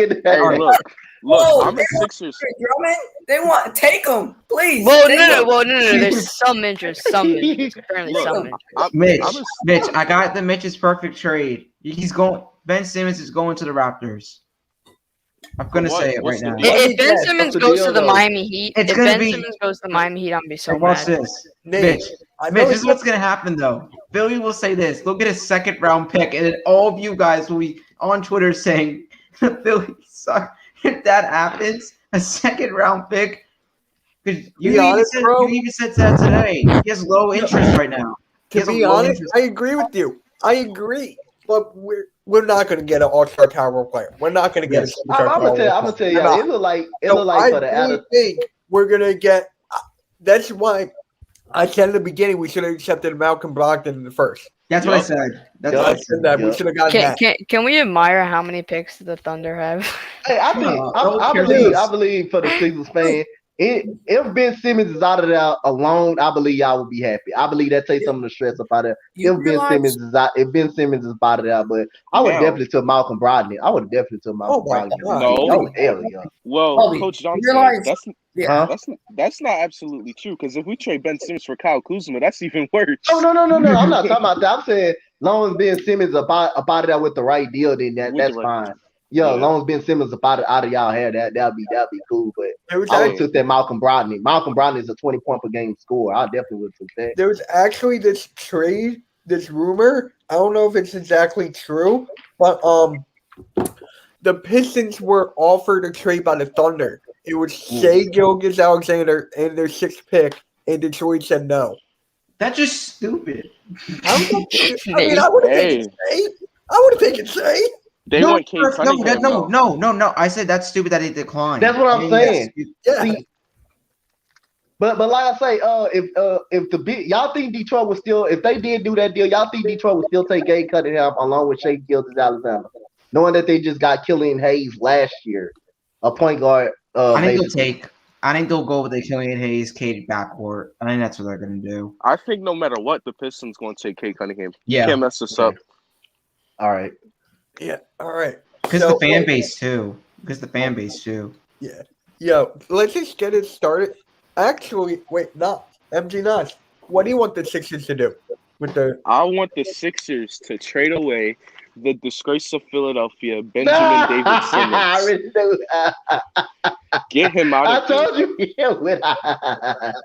[SPEAKER 6] a Sixers.
[SPEAKER 3] Drummond, they want to take him, please.
[SPEAKER 4] Well, no. There's some interest. Apparently,
[SPEAKER 6] Look,
[SPEAKER 4] some interest.
[SPEAKER 2] Mitch, I got Mitch's perfect trade. Ben Simmons is going to the Raptors. I'm gonna
[SPEAKER 6] What?
[SPEAKER 2] say it
[SPEAKER 6] What's
[SPEAKER 2] right
[SPEAKER 6] the
[SPEAKER 2] now.
[SPEAKER 6] deal?
[SPEAKER 4] If Ben
[SPEAKER 1] Yes,
[SPEAKER 4] Simmons
[SPEAKER 5] the
[SPEAKER 4] goes
[SPEAKER 5] deal,
[SPEAKER 4] to the
[SPEAKER 5] though?
[SPEAKER 4] Miami Heat,
[SPEAKER 2] It's
[SPEAKER 4] if
[SPEAKER 2] gonna
[SPEAKER 4] Ben
[SPEAKER 2] be-
[SPEAKER 4] Simmons goes to the Miami Heat, I'm gonna be so
[SPEAKER 2] Hey, watch
[SPEAKER 4] mad.
[SPEAKER 2] this.
[SPEAKER 1] Nate,
[SPEAKER 2] Mitch,
[SPEAKER 1] I know
[SPEAKER 2] Mitch, this
[SPEAKER 1] it's
[SPEAKER 2] is what's gonna happen though. Philly will say this. They'll get a second round pick, and then all of you guys will be on Twitter saying Philly suck. If that happens, a second round pick. Because
[SPEAKER 1] Be honest, bro.
[SPEAKER 2] you even said that today. He has low interest right now. He
[SPEAKER 1] To
[SPEAKER 2] has a
[SPEAKER 1] be
[SPEAKER 2] low
[SPEAKER 1] honest,
[SPEAKER 2] interest.
[SPEAKER 1] I agree with you. I agree, but we're not going to get an all-star caliber player. We're not going to get
[SPEAKER 2] Yes.
[SPEAKER 1] a superstar
[SPEAKER 5] I'm gonna
[SPEAKER 1] caliber
[SPEAKER 5] tell you,
[SPEAKER 1] player. We're
[SPEAKER 5] it look like
[SPEAKER 1] not. So I
[SPEAKER 5] for the
[SPEAKER 1] really
[SPEAKER 5] out
[SPEAKER 1] think we're going to get. That's why I said in the beginning we should have accepted Malcolm Brogdon in the first.
[SPEAKER 2] That's what I
[SPEAKER 6] Yup.
[SPEAKER 2] said. That's
[SPEAKER 5] Yup.
[SPEAKER 2] what I
[SPEAKER 1] I
[SPEAKER 2] said.
[SPEAKER 1] said that we
[SPEAKER 5] Yup.
[SPEAKER 1] should have gotten that.
[SPEAKER 4] Can we admire how many picks the Thunder have?
[SPEAKER 5] Hey, I think
[SPEAKER 2] No,
[SPEAKER 5] I
[SPEAKER 2] don't care.
[SPEAKER 5] believe for the Sixers fan, if Ben Simmons is out of there alone, I believe y'all will be happy. I believe that takes some of the stress up out of there.
[SPEAKER 3] You
[SPEAKER 5] If Ben
[SPEAKER 3] realize-
[SPEAKER 5] Simmons is out, if Ben Simmons is out of there, but I would
[SPEAKER 6] Now-
[SPEAKER 5] definitely took Malcolm Brogdon. I would have definitely took Malcolm
[SPEAKER 1] Oh my
[SPEAKER 5] Brogdon.
[SPEAKER 1] God.
[SPEAKER 6] No.
[SPEAKER 5] Oh hell yeah.
[SPEAKER 6] Well,
[SPEAKER 3] Balbi,
[SPEAKER 6] Coach
[SPEAKER 3] you
[SPEAKER 6] Johnson,
[SPEAKER 3] realize-
[SPEAKER 6] that's
[SPEAKER 3] Yeah.
[SPEAKER 6] that's not absolutely true. Because if we trade Ben Simmons for Kyle Kuzma, that's even worse.
[SPEAKER 5] Oh no. I'm not talking about that. I'm saying long as Ben Simmons about it out with the right deal, then
[SPEAKER 6] With
[SPEAKER 5] that's
[SPEAKER 6] the right
[SPEAKER 5] fine.
[SPEAKER 6] deal.
[SPEAKER 5] Yeah,
[SPEAKER 6] Yeah.
[SPEAKER 5] as long as Ben Simmons about it out of y'all hair, that'd be cool. But
[SPEAKER 1] There was,
[SPEAKER 5] I would
[SPEAKER 1] act-
[SPEAKER 5] have took that Malcolm Brogdon. Malcolm Brogdon is a 20-point per game scorer. I definitely would have took that.
[SPEAKER 1] there was actually this trade, this rumor. I don't know if it's exactly true, but the Pistons were offered a trade by the Thunder. It was Shea Gilgeous-Alexander and their sixth pick, and Detroit said no.
[SPEAKER 2] That's just stupid.
[SPEAKER 1] I would have
[SPEAKER 6] Hey.
[SPEAKER 1] taken Shea. I would have taken Shea.
[SPEAKER 6] They want Cade Cunningham.
[SPEAKER 2] No. I said that's stupid that he declined.
[SPEAKER 5] That's what I'm
[SPEAKER 2] Yeah,
[SPEAKER 5] saying.
[SPEAKER 1] Yeah.
[SPEAKER 5] See, but like I say, if y'all think Detroit was still, if they did do that deal, y'all think Detroit would still take Cade Cunningham along with Shea Gilgeous-Alexander, knowing that they just got Killian Hayes last year, a point guard.
[SPEAKER 2] I think
[SPEAKER 5] basically.
[SPEAKER 2] they'll go with the Killian Hayes, Cade backcourt. I think that's what they're gonna do.
[SPEAKER 6] I think no matter what, the Pistons going to take Cade Cunningham.
[SPEAKER 2] Yeah,
[SPEAKER 6] Can't mess this up.
[SPEAKER 5] All right.
[SPEAKER 1] Yeah. All right.
[SPEAKER 2] because
[SPEAKER 1] So,
[SPEAKER 2] the fan base too.
[SPEAKER 1] Yeah. Let's just get it started. Actually, wait, not MG Nash. What do you want the Sixers to do with the?
[SPEAKER 6] I want the Sixers to trade away the disgrace of Philadelphia, Benjamin David
[SPEAKER 5] I
[SPEAKER 6] Simmons.
[SPEAKER 5] already knew.
[SPEAKER 6] Get him out
[SPEAKER 5] I
[SPEAKER 6] of here.
[SPEAKER 5] told you. Yeah, when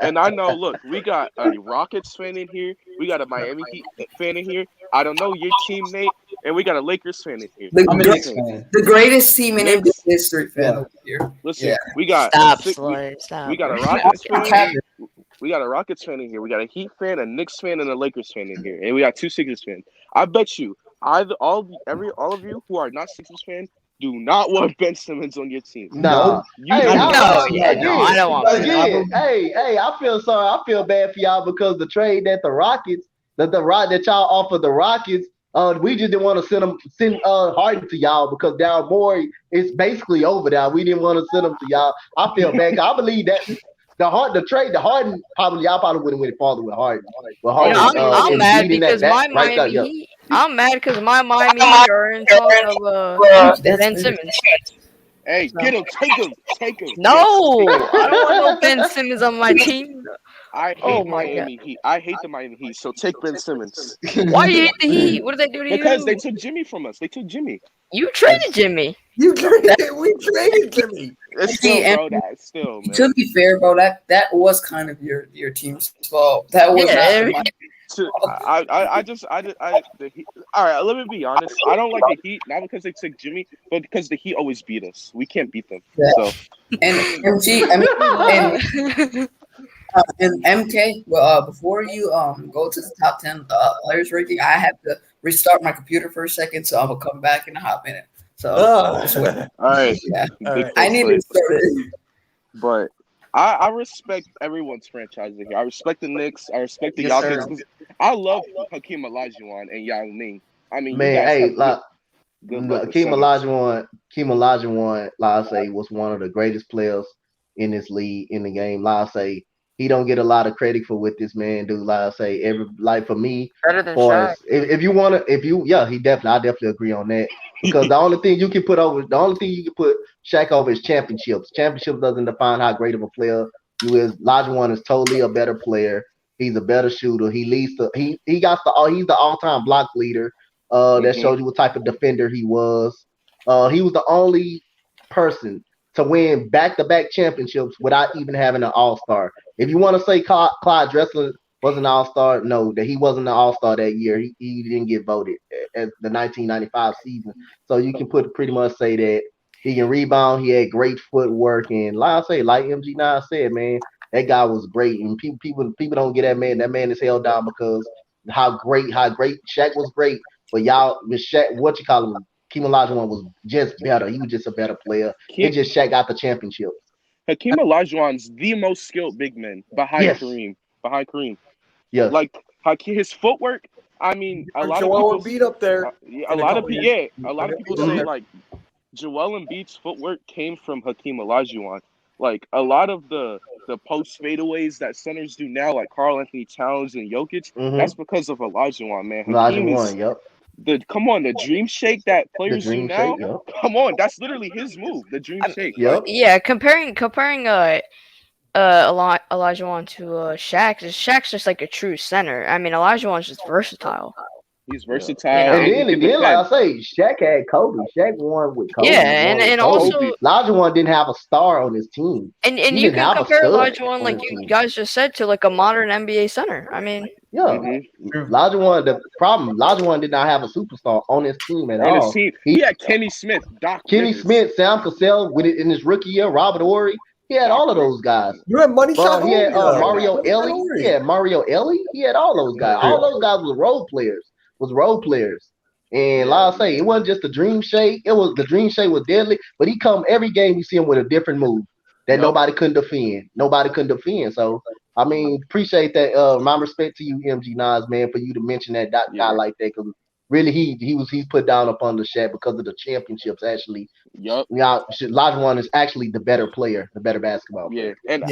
[SPEAKER 6] And I know, look, we got a Rockets fan in here. We got a Miami Heat fan in here. I don't know your team, Nate. And we got a Lakers fan in here.
[SPEAKER 2] I'm a
[SPEAKER 1] Great.
[SPEAKER 2] Knicks fan.
[SPEAKER 3] The greatest team in NBA
[SPEAKER 6] Knicks.
[SPEAKER 3] history, fan
[SPEAKER 2] Yeah.
[SPEAKER 3] over here.
[SPEAKER 6] Listen,
[SPEAKER 3] Yeah.
[SPEAKER 6] we got
[SPEAKER 4] Stop,
[SPEAKER 6] we
[SPEAKER 4] Slay. Stop.
[SPEAKER 6] we got a
[SPEAKER 4] bro.
[SPEAKER 6] Rockets fan.
[SPEAKER 3] Kevin.
[SPEAKER 6] We got a Rockets fan in here. We got a Heat fan, a Knicks fan, and a Lakers fan in here. And we got two Sixers fans. I bet you, all of you who are not Sixers fans do not want Ben Simmons on your team.
[SPEAKER 5] nah.
[SPEAKER 6] You
[SPEAKER 5] Hey,
[SPEAKER 6] do.
[SPEAKER 4] I don't want Ben.
[SPEAKER 5] Again, hey, I feel sorry. I feel bad for y'all because the trade that the Rockets, that y'all offered the Rockets, we just didn't want to send Harden to y'all because Daryl Morey is basically over there. We didn't want to send him to y'all. I feel bad. I believe that the Harden y'all probably wouldn't went farther with Harden. But
[SPEAKER 4] You
[SPEAKER 5] Harden,
[SPEAKER 4] know, I'm
[SPEAKER 5] is
[SPEAKER 4] mad
[SPEAKER 5] beating
[SPEAKER 4] because
[SPEAKER 5] that
[SPEAKER 4] my
[SPEAKER 5] right there,
[SPEAKER 4] Miami
[SPEAKER 5] yeah.
[SPEAKER 4] Heat. I'm mad because my Miami Heat are in talk of Ben Simmons.
[SPEAKER 6] Hey, get him, take him.
[SPEAKER 4] No, I don't want no Ben Simmons on my team.
[SPEAKER 6] I hate
[SPEAKER 4] Oh my
[SPEAKER 6] Miami Heat. I hate the Miami Heat. So take Ben Simmons
[SPEAKER 4] Why you hate the Heat? What did they do to
[SPEAKER 6] because
[SPEAKER 4] you?
[SPEAKER 6] they took Jimmy from us. They took Jimmy.
[SPEAKER 4] You traded Jimmy.
[SPEAKER 1] We traded Jimmy.
[SPEAKER 6] It's
[SPEAKER 3] See,
[SPEAKER 6] still, bro.
[SPEAKER 3] and-
[SPEAKER 6] That still, man.
[SPEAKER 3] To be fair, bro, that was kind of your team's fault. That was
[SPEAKER 4] Yeah,
[SPEAKER 3] not
[SPEAKER 6] The Heat, all right, let me be honest. I don't like the Heat, not because they took Jimmy, but because the Heat always beat us. We can't beat them.
[SPEAKER 3] Yeah.
[SPEAKER 6] So
[SPEAKER 3] and MG. I mean, and MK. Well, before you go to the top 10 players ranking, I have to restart my computer for a second, so I'm gonna come back in a hot minute. So just wait.
[SPEAKER 6] all right,
[SPEAKER 3] Yeah,
[SPEAKER 1] All right.
[SPEAKER 3] I need to start it.
[SPEAKER 6] but I respect everyone's franchise in here. I respect the Knicks. I respect the
[SPEAKER 2] Yes,
[SPEAKER 6] Yonkers.
[SPEAKER 2] sir.
[SPEAKER 6] I love Hakeem Olajuwon and Yao Ming. I mean, you
[SPEAKER 5] Man,
[SPEAKER 6] guys
[SPEAKER 5] hey,
[SPEAKER 6] have
[SPEAKER 5] like
[SPEAKER 6] good luck with
[SPEAKER 5] Keem
[SPEAKER 6] Simmons.
[SPEAKER 5] Olajuwon, like I say, was one of the greatest players in this league in the game. Like I say, he don't get a lot of credit for what this man do. Like I say, for me,
[SPEAKER 4] Better than
[SPEAKER 5] for
[SPEAKER 4] Shaq.
[SPEAKER 5] I definitely agree on that. Because the only thing you can put Shaq over is championships. Championships doesn't define how great of a player you is. Olajuwon is totally a better player. He's a better shooter. He's the all-time block leader. That shows you what type of defender he was. He was the only person to win back-to-back championships without even having an All-Star. If you want to say Clyde Drexler was an All-Star, no, that he wasn't an All-Star that year. He didn't get voted as the 1995 season. So you can pretty much say that he can rebound. He had great footwork, and like I say, like MG9 said, man, that guy was great. And people don't get that man. That man is held down because how great Shaq was great, but y'all with Shaq, what you call him? Hakeem Olajuwon was just better. He was just a better player. It just Shaq got the championship.
[SPEAKER 6] Hakeem Olajuwon's the most skilled big man behind
[SPEAKER 5] Yes.
[SPEAKER 6] Kareem. Behind Kareem.
[SPEAKER 5] Yes.
[SPEAKER 6] Like his footwork. I mean, a lot
[SPEAKER 1] Joel
[SPEAKER 6] of people
[SPEAKER 1] Embiid up there.
[SPEAKER 6] a lot of
[SPEAKER 1] years.
[SPEAKER 6] people say like Joel Embiid's footwork came from Hakeem Olajuwon. Like a lot of the post fadeaways that centers do now, like Karl Anthony Towns and Jokic, that's because of Olajuwon, man. Hakeem is come on, the dream shake that players do now. Come on, that's literally his move, the dream shake.
[SPEAKER 5] Yep.
[SPEAKER 4] Yeah, comparing Olajuwon to Shaq, Shaq's just like a true center. I mean, Olajuwon's just versatile.
[SPEAKER 6] He's versatile.
[SPEAKER 4] Yeah.
[SPEAKER 5] And then like I say, Shaq had Kobe. Shaq won with Kobe.
[SPEAKER 4] Yeah, and also
[SPEAKER 5] Olajuwon didn't have a star on his team.
[SPEAKER 4] And you can compare Olajuwon, like you guys just said, to like a modern NBA center. I mean,
[SPEAKER 5] Olajuwon, the problem, Olajuwon did not have a superstar on his team at all.
[SPEAKER 6] He had Kenny Smith,
[SPEAKER 5] Smith, Sam Cassell with it in his rookie year, Robert Horry. He had all of those guys.
[SPEAKER 1] You had Money Shot.
[SPEAKER 5] He had Mario Ellie. He had Mario Ellie. He had all those guys. All those guys were role players. And like I say, it wasn't just a dream shake. It was the dream shake was deadly. But he come every game, you see him with a different move that nobody couldn't defend. So I mean, appreciate that. My respect to you, MG Nas, man, for you to mention that guy like that, because really he's put down upon the Shaq because of the championships. Actually, Olajuwon is actually the better player, the better basketball player.
[SPEAKER 6] And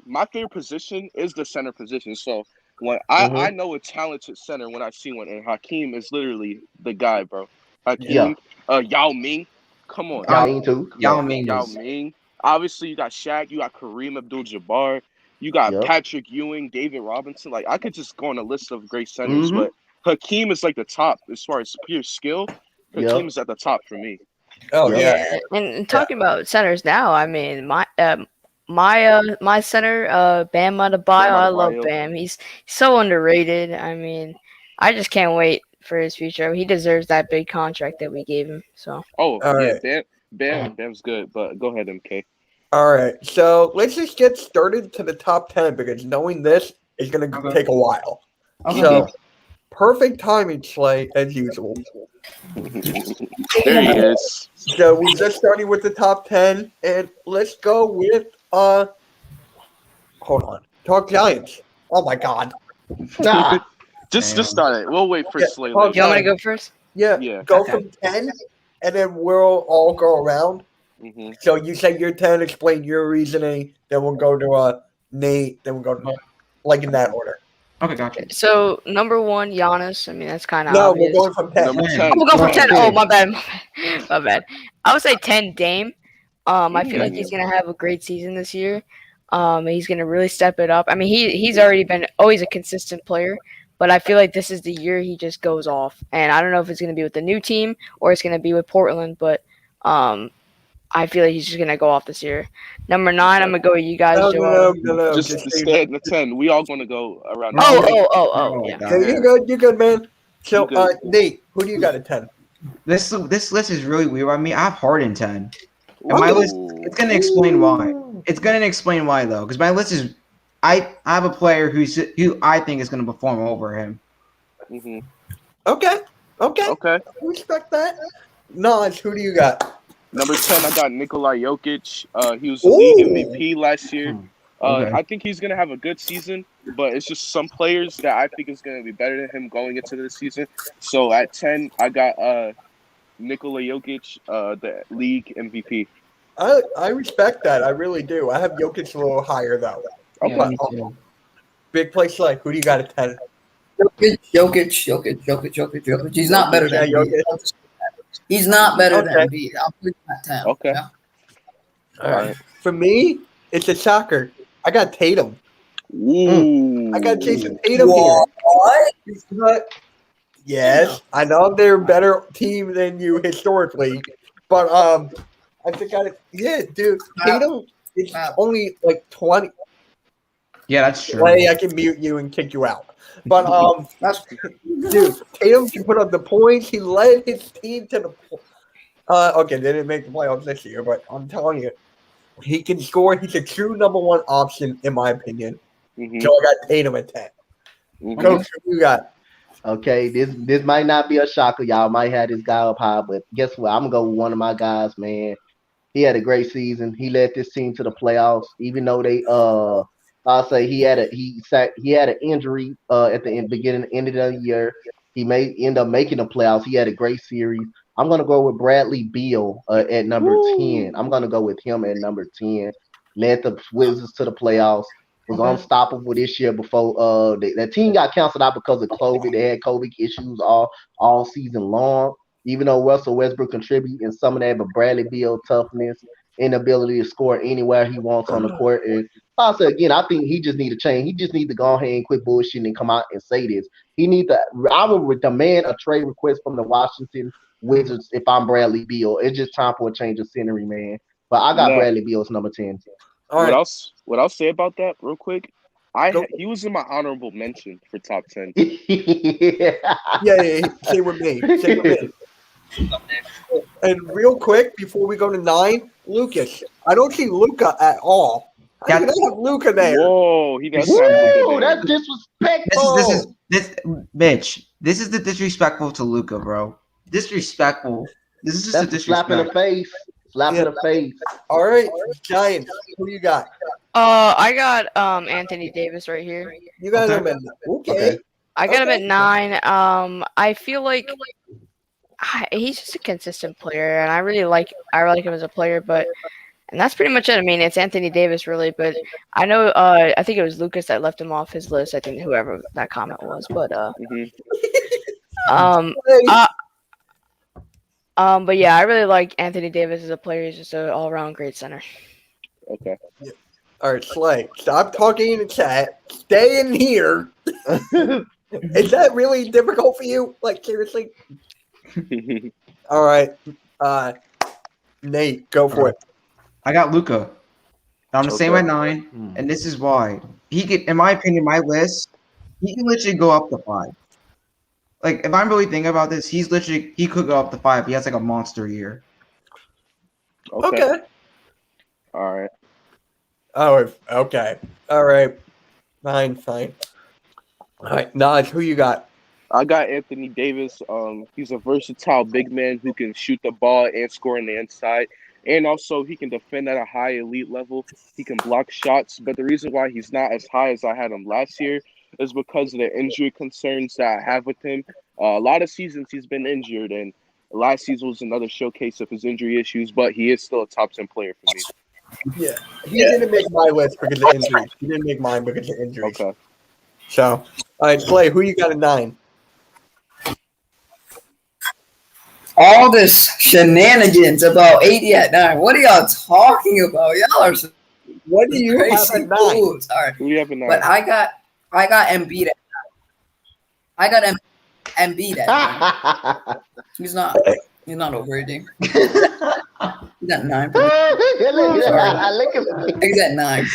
[SPEAKER 6] my favorite position is the center position. So when I know a talented center when I see one, and Hakeem is literally the guy, bro. Hakeem, Yao Ming, come on,
[SPEAKER 5] Yao Ming too.
[SPEAKER 2] Yao Ming.
[SPEAKER 6] Obviously, you got Shaq, you got Kareem Abdul-Jabbar, you got Patrick Ewing, David Robinson. Like I could just go on a list of great centers, but Hakeem is like the top as far as pure skill. Hakeem is at the top for me.
[SPEAKER 1] Oh yeah.
[SPEAKER 4] And talking about centers now, I mean my center, Bam Adebayo. I love Bam. He's so underrated. I mean, I just can't wait for his future. He deserves that big contract that we gave him. So.
[SPEAKER 6] Bam's good. But go ahead, MK.
[SPEAKER 1] All right, so let's just get started to the top 10 because knowing this is going to take a while. Okay. So, perfect timing, Slay, as usual.
[SPEAKER 6] There he is.
[SPEAKER 1] So, we just started with the top 10, and let's go with, hold on, Talk Giants. Oh, my God.
[SPEAKER 6] Just start it. We'll wait for Slay.
[SPEAKER 4] You want me to go first?
[SPEAKER 1] Yeah. Go from 10, and then we'll all go around. So you say your 10, explain your reasoning, then we'll go to Nate, then we'll go to like in that order.
[SPEAKER 2] Okay, gotcha.
[SPEAKER 4] So number 1, Giannis. I mean that's kind of
[SPEAKER 1] obvious. We're going from 10.
[SPEAKER 6] Number 10.
[SPEAKER 4] We'll go from 10. Oh my bad. I would say 10, Dame. I feel like he's gonna have a great season this year. He's gonna really step it up. I mean he's already been always a consistent player, but I feel like this is the year he just goes off. And I don't know if it's gonna be with the new team or it's gonna be with Portland, but I feel like he's just gonna go off this year. Number 9, I'm gonna go with you guys.
[SPEAKER 6] No. Just stay at the 10. We all gonna go around.
[SPEAKER 1] Yeah. You're good, man. So, Nate, who do you got at 10?
[SPEAKER 2] This list is really weird. I mean, I have Harden 10. And my list, it's gonna explain why. It's gonna explain why though, because my list is, I have a player who I think is gonna perform over him.
[SPEAKER 1] Okay. I respect that. Nas, who do you got?
[SPEAKER 6] Number 10, I got Nikola Jokic. He was the league MVP last year. I think he's going to have a good season, but it's just some players that I think is going to be better than him going into the season. So at 10, I got Nikola Jokic, the league MVP.
[SPEAKER 1] I respect that. I really do. I have Jokic a little higher, though.
[SPEAKER 2] Okay.
[SPEAKER 1] Big play Slay. Who do you got at 10?
[SPEAKER 3] Jokic. He's not better than Jokic. He's not better than Embiid. I'll put him at 10.
[SPEAKER 6] Okay.
[SPEAKER 3] Yeah.
[SPEAKER 1] All right. For me, it's a shocker. I got Tatum.
[SPEAKER 6] Ooh.
[SPEAKER 1] I got Jason Tatum here. Yes, I know they're a better team than you historically, but I think dude. Tatum is only like 20.
[SPEAKER 2] Yeah, that's true.
[SPEAKER 1] Way I can mute you and kick you out. But
[SPEAKER 3] That's
[SPEAKER 1] dude, Tatum can put up the points. He led his team to the. Okay, they didn't make the playoffs this year, but I'm telling you, he can score. He's a true number one option in my opinion.
[SPEAKER 6] Mhm.
[SPEAKER 1] So I got Tatum at 10.
[SPEAKER 6] Mhm.
[SPEAKER 1] Coach, who you got?
[SPEAKER 5] Okay, this might not be a shocker. Y'all might have this guy up high, but guess what? I'm gonna go with one of my guys, man. He had a great season. He led this team to the playoffs, even though they I'll say he had an injury at the end of the year. He may end up making the playoffs. He had a great series. I'm gonna go with Bradley Beal at number 10. I'm gonna go with him at number 10. Led the Wizards to the playoffs. Was unstoppable this year before the team got canceled out because of COVID. They had COVID issues all season long. Even though Russell Westbrook contributed in some of that, but Bradley Beal toughness, inability to score anywhere he wants on the court. And also, again, I think he just need to change. He just need to go ahead and quit bullshitting and come out and say this. He need to. I would demand a trade request from the Washington Wizards if I'm Bradley Beal. It's just time for a change of scenery, man. But I got
[SPEAKER 6] Nah.
[SPEAKER 5] Bradley Beal as number 10.
[SPEAKER 1] All right.
[SPEAKER 6] What I'll say about that real quick, he was in my honorable mention for top 10.
[SPEAKER 1] Yeah. Same with me. And real quick, before we go to 9, Lucas. I don't see Luca at all. I don't have Luca there.
[SPEAKER 6] Whoa, he does
[SPEAKER 5] Woo, that's disrespectful.
[SPEAKER 2] Bitch. This is the disrespectful to Luca, bro. Disrespectful. This is just
[SPEAKER 5] That's
[SPEAKER 2] a
[SPEAKER 5] a slap in the face. Slap in the face.
[SPEAKER 1] All right, Giants. Who you got?
[SPEAKER 4] I got Anthony Davis right here.
[SPEAKER 1] You got
[SPEAKER 2] Okay.
[SPEAKER 1] him at okay.
[SPEAKER 4] I got him at 9. I feel like he's just a consistent player, and I really like him as a player. And that's pretty much it. I mean, it's Anthony Davis, really. But I know, I think it was Lucas that left him off his list. I think whoever that comment was. But but yeah, I really like Anthony Davis as a player. He's just an all-around great center.
[SPEAKER 6] Okay.
[SPEAKER 1] All right, Slay. Stop talking in the chat. Stay in here. Is that really difficult for you? Like, seriously? All right. Nate, go for it.
[SPEAKER 2] I got Luca. I'm the same at 9, and this is why. He could, in my opinion, my list, he can literally go up to 5. Like, if I'm really thinking about this, he could go up to 5. He has like a monster year.
[SPEAKER 1] Okay.
[SPEAKER 6] All right.
[SPEAKER 1] Oh, okay. All right. Fine. All right, Naj, who you got?
[SPEAKER 6] I got Anthony Davis. He's a versatile big man who can shoot the ball and score on the inside. And also, he can defend at a high elite level. He can block shots. But the reason why he's not as high as I had him last year is because of the injury concerns that I have with him. A lot of seasons he's been injured, and last season was another showcase of his injury issues. But he is still a top 10 player for me.
[SPEAKER 1] Yeah. He didn't make my list because of injuries. He didn't make mine because of injuries.
[SPEAKER 6] Okay.
[SPEAKER 1] So, all right, Clay, who you got at 9?
[SPEAKER 3] all this shenanigans about 80 at 9. What are y'all talking about? Y'all are some
[SPEAKER 1] What do you have
[SPEAKER 3] crazy
[SPEAKER 1] at 9?
[SPEAKER 3] fools. All right.
[SPEAKER 6] Who do you have at 9?
[SPEAKER 3] But I got Embiid at 9. I got Embiid at 9. He's not overrating. He's at 9. He's at 9.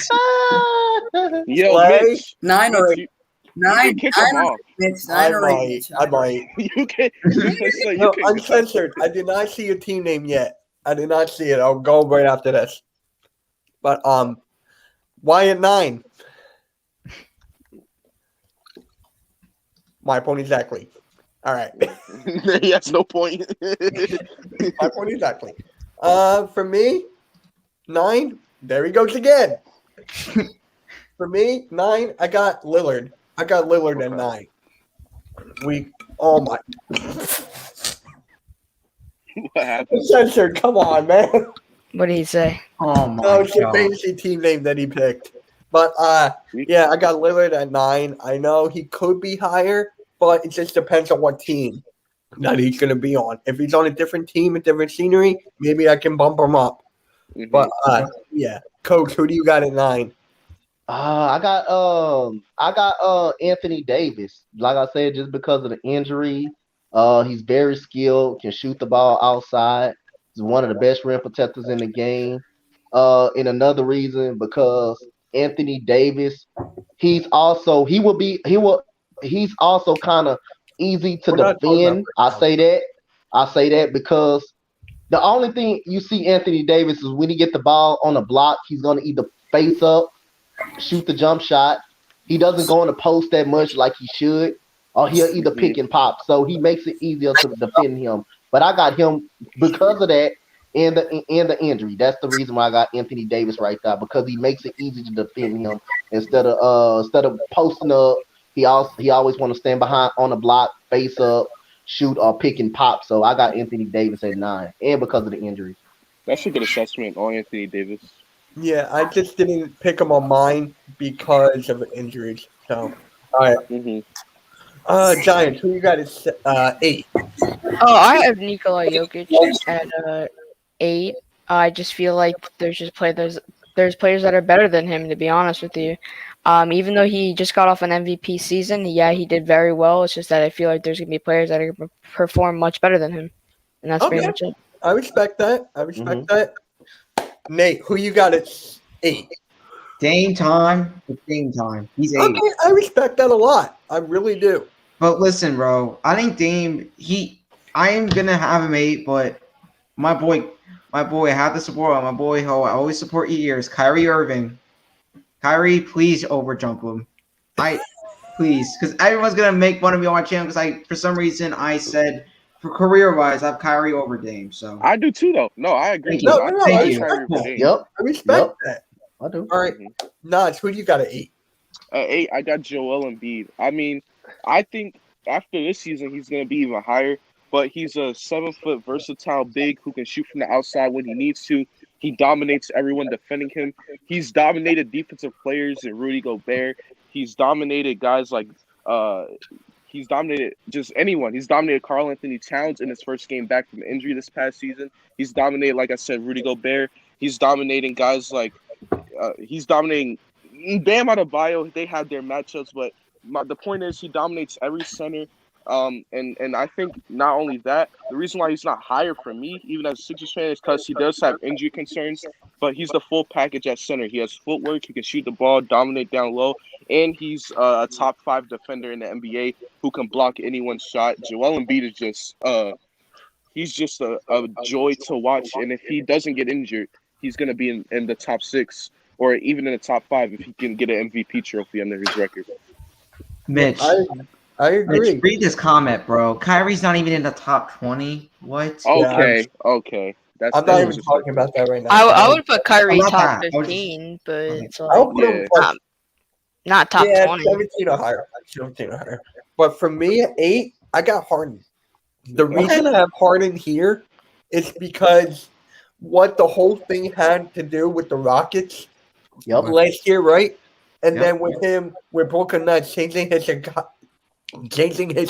[SPEAKER 6] Yo,
[SPEAKER 1] Clay?
[SPEAKER 6] Mitch.
[SPEAKER 3] 9 or
[SPEAKER 6] Mitch,
[SPEAKER 3] 9.
[SPEAKER 6] kick him off.
[SPEAKER 3] It's 9 or 8.
[SPEAKER 1] I might.
[SPEAKER 6] You can.
[SPEAKER 1] No, uncensored. I did not see your team name yet. I did not see it. I'll go right after this. But why at 9? My point exactly. All right.
[SPEAKER 6] Yes, no point.
[SPEAKER 1] My point exactly. For me, 9. There he goes again. For me, 9. I got Lillard. At 9. Oh my.
[SPEAKER 6] What happened?
[SPEAKER 1] Censored. Come on, man.
[SPEAKER 4] What did he say?
[SPEAKER 2] Oh my
[SPEAKER 1] No, it's a
[SPEAKER 2] god.
[SPEAKER 1] fantasy team name that he picked. But yeah, I got Lillard at 9. I know he could be higher, but it just depends on what team that he's going to be on. If he's on a different team, a different scenery, maybe I can bump him up.
[SPEAKER 6] Mhm.
[SPEAKER 1] But yeah, Coach, who do you got at 9?
[SPEAKER 5] I got Anthony Davis. Like I said, just because of the injury, he's very skilled, can shoot the ball outside. is one of the best rim protectors in the game. And another reason because Anthony Davis, he's also kind of easy to
[SPEAKER 1] We're not talking about
[SPEAKER 5] defend. I say that because the only thing you see Anthony Davis is when he get the ball on a block, he's gonna either face up, shoot the jump shot. He doesn't go in the post that much like he should, or he'll either pick and pop. So he makes it easier to defend him. But I got him because of that and the injury. That's the reason why I got Anthony Davis right there, because he makes it easy to defend him instead of posting up. He always want to stand behind on the block, face up, shoot, or pick and pop. So I got Anthony Davis at 9, and because of the injury.
[SPEAKER 6] That's a good assessment on Anthony Davis.
[SPEAKER 1] Yeah, I just didn't pick him on mine because of the injuries. So, all right.
[SPEAKER 6] Mm-hmm.
[SPEAKER 1] Giants, who you got at 8?
[SPEAKER 4] Oh, I have Nikola Jokic at 8. I just feel like there's players that are better than him, to be honest with you. Even though he just got off an MVP season, yeah, he did very well. It's just that I feel like there's gonna be players that are gonna perform much better than him, and that's pretty much it.
[SPEAKER 1] I respect that. That. Nate, who you got at 8?
[SPEAKER 2] Dame time. Dame time. He's 8.
[SPEAKER 1] Okay, I respect that a lot. I really do.
[SPEAKER 2] But listen, bro. I think Dame. I am gonna have him 8, but my boy, I have to support my boy. Ho, I always support your ears. Kyrie Irving. Kyrie, please overjump him. Please, because everyone's gonna make fun of me on my channel because for some reason I said for career-wise I have Kyrie over Dame. So
[SPEAKER 6] I do too, though. No, I agree.
[SPEAKER 2] Thank you.
[SPEAKER 1] I respect that.
[SPEAKER 5] I do.
[SPEAKER 1] All right, Naj, who do you got at 8?
[SPEAKER 6] At 8, I got Joel Embiid. I mean, I think after this season he's gonna be even higher. But he's a 7-foot versatile big who can shoot from the outside when he needs to. He dominates everyone defending him. He's dominated defensive players in Rudy Gobert. He's dominated guys like he's dominated just anyone. He's dominated Karl Anthony Towns in his first game back from injury this past season. He's dominated, like I said, Rudy Gobert. He's dominating guys like he's dominating Bam Adebayo. They had their matchups, but the point is he dominates every center. And I think not only that, the reason why he's not higher for me, even as a Sixers fan, is because he does have injury concerns, but he's the full package at center. He has footwork, he can shoot the ball, dominate down low, and he's a top 5 defender in the NBA who can block anyone's shot. Joel Embiid is just he's just a joy to watch, and if he doesn't get injured, he's going to be in the top 6 or even in the top 5 if he can get an MVP trophy under his record.
[SPEAKER 2] Mitch.
[SPEAKER 1] I agree.
[SPEAKER 2] Mitch, read this comment, bro. Kyrie's not even in the top 20. What?
[SPEAKER 6] Okay.
[SPEAKER 1] I'm not even talking about that right now.
[SPEAKER 4] I would put Kyrie
[SPEAKER 2] Not
[SPEAKER 4] top
[SPEAKER 2] that.
[SPEAKER 4] 15, but it's
[SPEAKER 1] I would
[SPEAKER 4] like,
[SPEAKER 1] put him like,
[SPEAKER 4] not top 20.
[SPEAKER 1] 17 or higher. 17 or higher. But for me at 8, I got Harden. The reason I have Harden here is because what the whole thing had to do with the Rockets last year, right? And then with him, with Brooklyn Nets changing his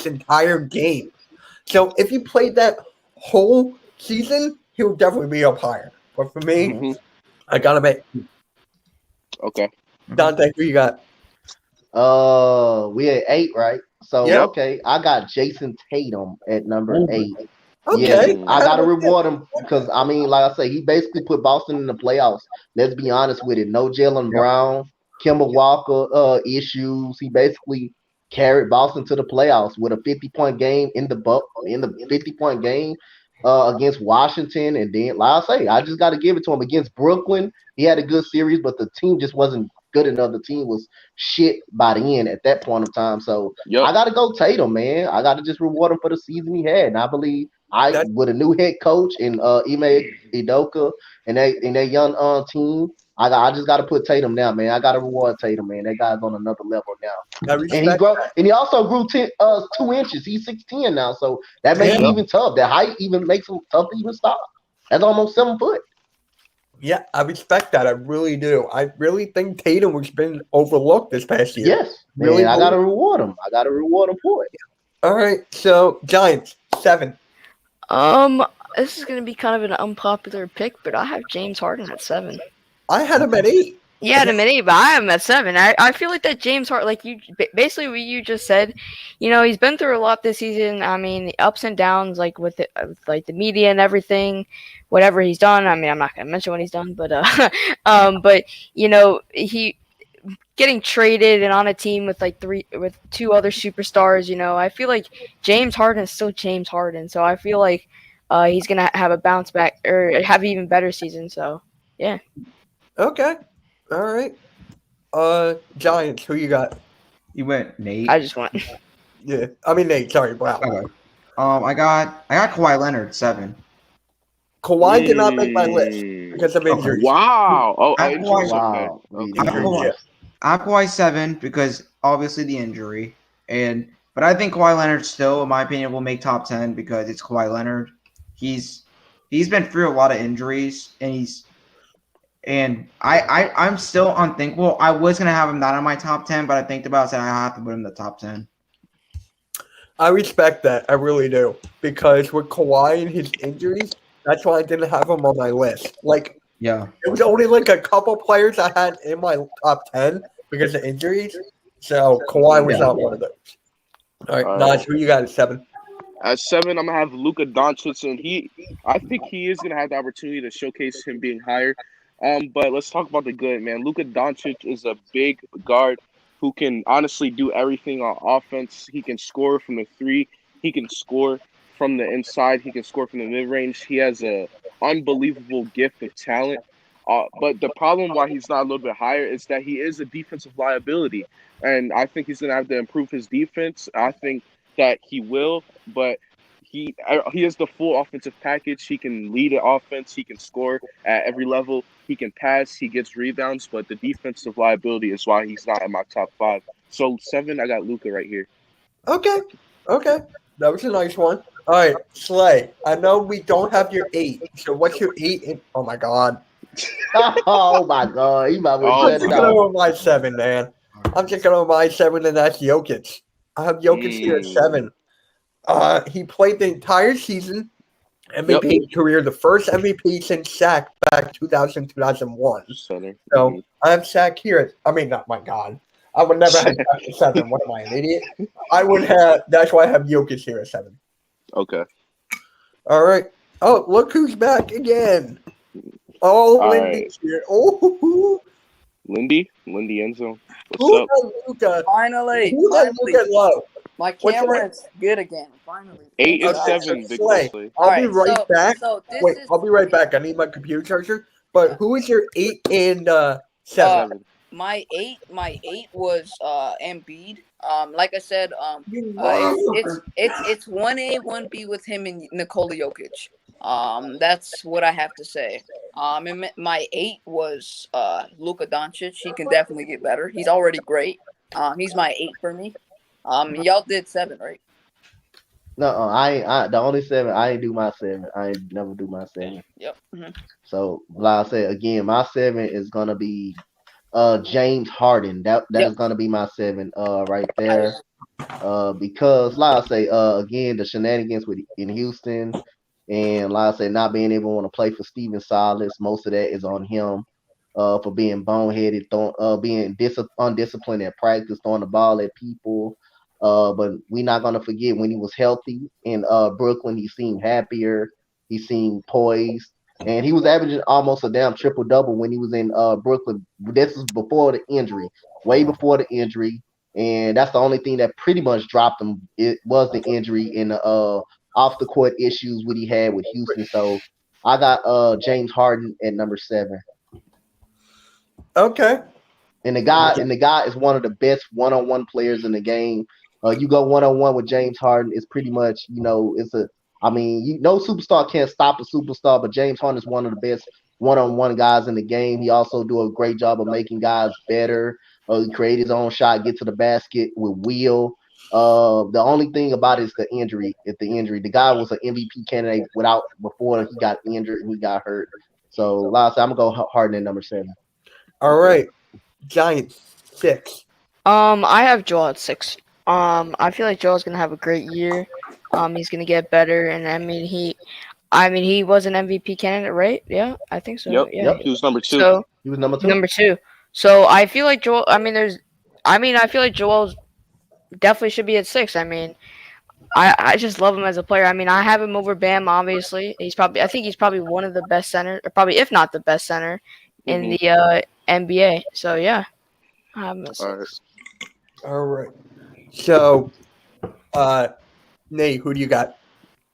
[SPEAKER 1] entire game. So if he played that whole season, he would definitely be up higher. But for me, I got him at.
[SPEAKER 6] Okay.
[SPEAKER 1] Donte, who you got?
[SPEAKER 5] We at 8, right? So okay, I got Jason Tatum at number 8.
[SPEAKER 1] Okay.
[SPEAKER 5] Yeah, I gotta reward him because I mean, like I say, he basically put Boston in the playoffs. Let's be honest with it. No Jalen Brown, Kemba Walker issues. He basically carried Boston to the playoffs with a 50-point game in the 50-point game against Washington, and then like I say, I just got to give it to him against Brooklyn. He had a good series, but the team just wasn't good enough. The team was shit by the end at that point of time. So I got to go Tatum, man. I got to just reward him for the season he had, and I believe with a new head coach and Ime Udoka and that young team. I just got to put Tatum now, man. I got to reward Tatum, man. That guy's on another level now. And he also grew 2 inches. He's 6'10" now, so that makes him even tough. That height even makes him tough to even stop. That's almost 7 foot.
[SPEAKER 1] Yeah, I respect that. I really do. I really think Tatum has been overlooked this past year.
[SPEAKER 5] Yes, really. I got to reward him. I got to reward him for it.
[SPEAKER 1] All right, so Giants 7.
[SPEAKER 4] This is going to be kind of an unpopular pick, but I have James Harden at 7.
[SPEAKER 1] I had him at 8.
[SPEAKER 4] Yeah, at a minute, but I am at 7. I feel like that James Harden, like you, basically what you just said, he's been through a lot this season. I mean, ups and downs, like with like the media and everything, whatever he's done. I mean, I'm not gonna mention what he's done, but but he getting traded and on a team with like two other superstars. I feel like James Harden is still James Harden, so I feel like he's gonna have a bounce back or have an even better season. So yeah.
[SPEAKER 1] Okay. All right. Giants, who you got?
[SPEAKER 2] You went Nate.
[SPEAKER 4] I just went.
[SPEAKER 1] Yeah. I mean Nate, sorry, wow.
[SPEAKER 2] Okay. I got Kawhi Leonard 7.
[SPEAKER 1] Kawhi did not make my list because of injuries.
[SPEAKER 6] Wow. Oh,
[SPEAKER 2] I-
[SPEAKER 6] injuries.
[SPEAKER 5] Wow.
[SPEAKER 6] Okay.
[SPEAKER 2] I have
[SPEAKER 1] Injuries,
[SPEAKER 2] Kawhi-
[SPEAKER 1] yeah.
[SPEAKER 2] I have Kawhi 7 because obviously the injury, but I think Kawhi Leonard still, in my opinion, will make top 10 because it's Kawhi Leonard. He's been through a lot of injuries, and I'm still unthinkable. I was gonna have him not on my top 10, but I think about it, and said I have to put him in the top 10.
[SPEAKER 1] I respect that. I really do. Because with Kawhi and his injuries, that's why I didn't have him on my list. Like,
[SPEAKER 2] Yeah.
[SPEAKER 1] it was only like a couple players I had in my top 10 because of injuries. So Kawhi was not one of those. All right,
[SPEAKER 6] All right.
[SPEAKER 1] Naj, who you got at 7?
[SPEAKER 6] At 7, I'm gonna have Luka Doncic, and I think he is gonna have the opportunity to showcase him being higher. But let's talk about the good, man. Luka Doncic is a big guard who can honestly do everything on offense. He can score from the 3. He can score from the inside. He can score from the mid range. He has a unbelievable gift of talent. But the problem why he's not a little bit higher is that he is a defensive liability, and I think he's gonna have to improve his defense. I think that he will, but he has the full offensive package. He can lead the offense. He can score at every level. He can pass. He gets rebounds. But the defensive liability is why he's not in my top 5. So 7, I got Luka right here.
[SPEAKER 1] Okay. That was a nice one. All right, Slay. I know we don't have your 8. So what's your 8? Oh, my God.
[SPEAKER 5] Oh my God, you might
[SPEAKER 6] Oh,
[SPEAKER 5] well
[SPEAKER 1] I'm
[SPEAKER 5] shut
[SPEAKER 1] just
[SPEAKER 5] it
[SPEAKER 1] going
[SPEAKER 5] down.
[SPEAKER 1] over my 7, man. I'm just going over my 7, and that's Jokic. I have Jokic here at 7. He played the entire season, MVP career, the first MVP since Shaq back 2000, 2001.
[SPEAKER 6] Center.
[SPEAKER 1] So I have Shaq here. Not my God. I would never have Shaq at 7. What am I, an idiot? I would have. That's why I have Jokic here at 7.
[SPEAKER 6] Okay.
[SPEAKER 1] All right. Oh, look who's back again. Oh,
[SPEAKER 6] All
[SPEAKER 1] Lindy's here. Oh,
[SPEAKER 6] Lindy Enzo. What's
[SPEAKER 1] who
[SPEAKER 6] up?
[SPEAKER 1] got Luka?
[SPEAKER 3] Finally,
[SPEAKER 1] Who got Luka low?
[SPEAKER 3] my
[SPEAKER 1] What's
[SPEAKER 3] camera
[SPEAKER 1] that?
[SPEAKER 3] is good again. Finally.
[SPEAKER 6] 8 and
[SPEAKER 1] Okay,
[SPEAKER 6] 7, big
[SPEAKER 1] Slay.
[SPEAKER 6] Wesley.
[SPEAKER 1] I'll be right back.
[SPEAKER 3] So this
[SPEAKER 1] Wait,
[SPEAKER 3] is
[SPEAKER 1] I'll be right back. I need my computer charger. But who is your 8 and 7?
[SPEAKER 6] 7.
[SPEAKER 3] my 8 was Embiid. Like I said,
[SPEAKER 1] You
[SPEAKER 3] it's 1A, 1B with him and Nikola Jokic. That's what I have to say. And my 8 was Luka Doncic. He can definitely get better. He's already great. He's my 8 for me. Y'all did 7, right?
[SPEAKER 5] No, I the only 7. I ain't do my 7. I ain't never do my 7.
[SPEAKER 3] Yep. Mhm.
[SPEAKER 5] So like I said again, my 7 is gonna be James Harden. That
[SPEAKER 3] Yep.
[SPEAKER 5] is gonna be my 7 right there. Because like I say, again, the shenanigans in Houston, and like I say, not being able to want to play for Steven Silas, most of that is on him. For being boneheaded, being undisciplined at practice, throwing the ball at people. But we're not gonna forget when he was healthy in Brooklyn, he seemed happier, he seemed poised, and he was averaging almost a damn triple double when he was in Brooklyn. This is before the injury, way before the injury, and that's the only thing that pretty much dropped him. It was the injury and the off the court issues what he had with Houston. So I got James Harden at number 7.
[SPEAKER 1] Okay.
[SPEAKER 5] And the guy is one of the best one-on-one players in the game. You go one-on-one with James Harden, it's pretty much, no superstar can't stop a superstar, but James Harden is one of the best one-on-one guys in the game. He also do a great job of making guys better. He create his own shot, get to the basket with will. The only thing about it is the injury. The guy was an MVP candidate before he got injured and he got hurt. So last I'm gonna go Harden at number 7.
[SPEAKER 1] All right. Giants 6.
[SPEAKER 4] I have Joel at 6. I feel like Joel's gonna have a great year. He's gonna get better, and he was an MVP candidate, right? Yeah, I think so.
[SPEAKER 6] Yep.
[SPEAKER 4] Yeah.
[SPEAKER 6] He was number 2.
[SPEAKER 4] So
[SPEAKER 5] He was number 2.
[SPEAKER 4] number 2. So I feel like Joel. I feel like Joel definitely should be at 6. I just love him as a player. I have him over Bam. Obviously, I think he's probably one of the best center, or probably if not the best center in
[SPEAKER 6] Mhm.
[SPEAKER 4] the NBA. So yeah, I have him at
[SPEAKER 6] All right.
[SPEAKER 4] 6.
[SPEAKER 1] All right. So, Nate, who do you got?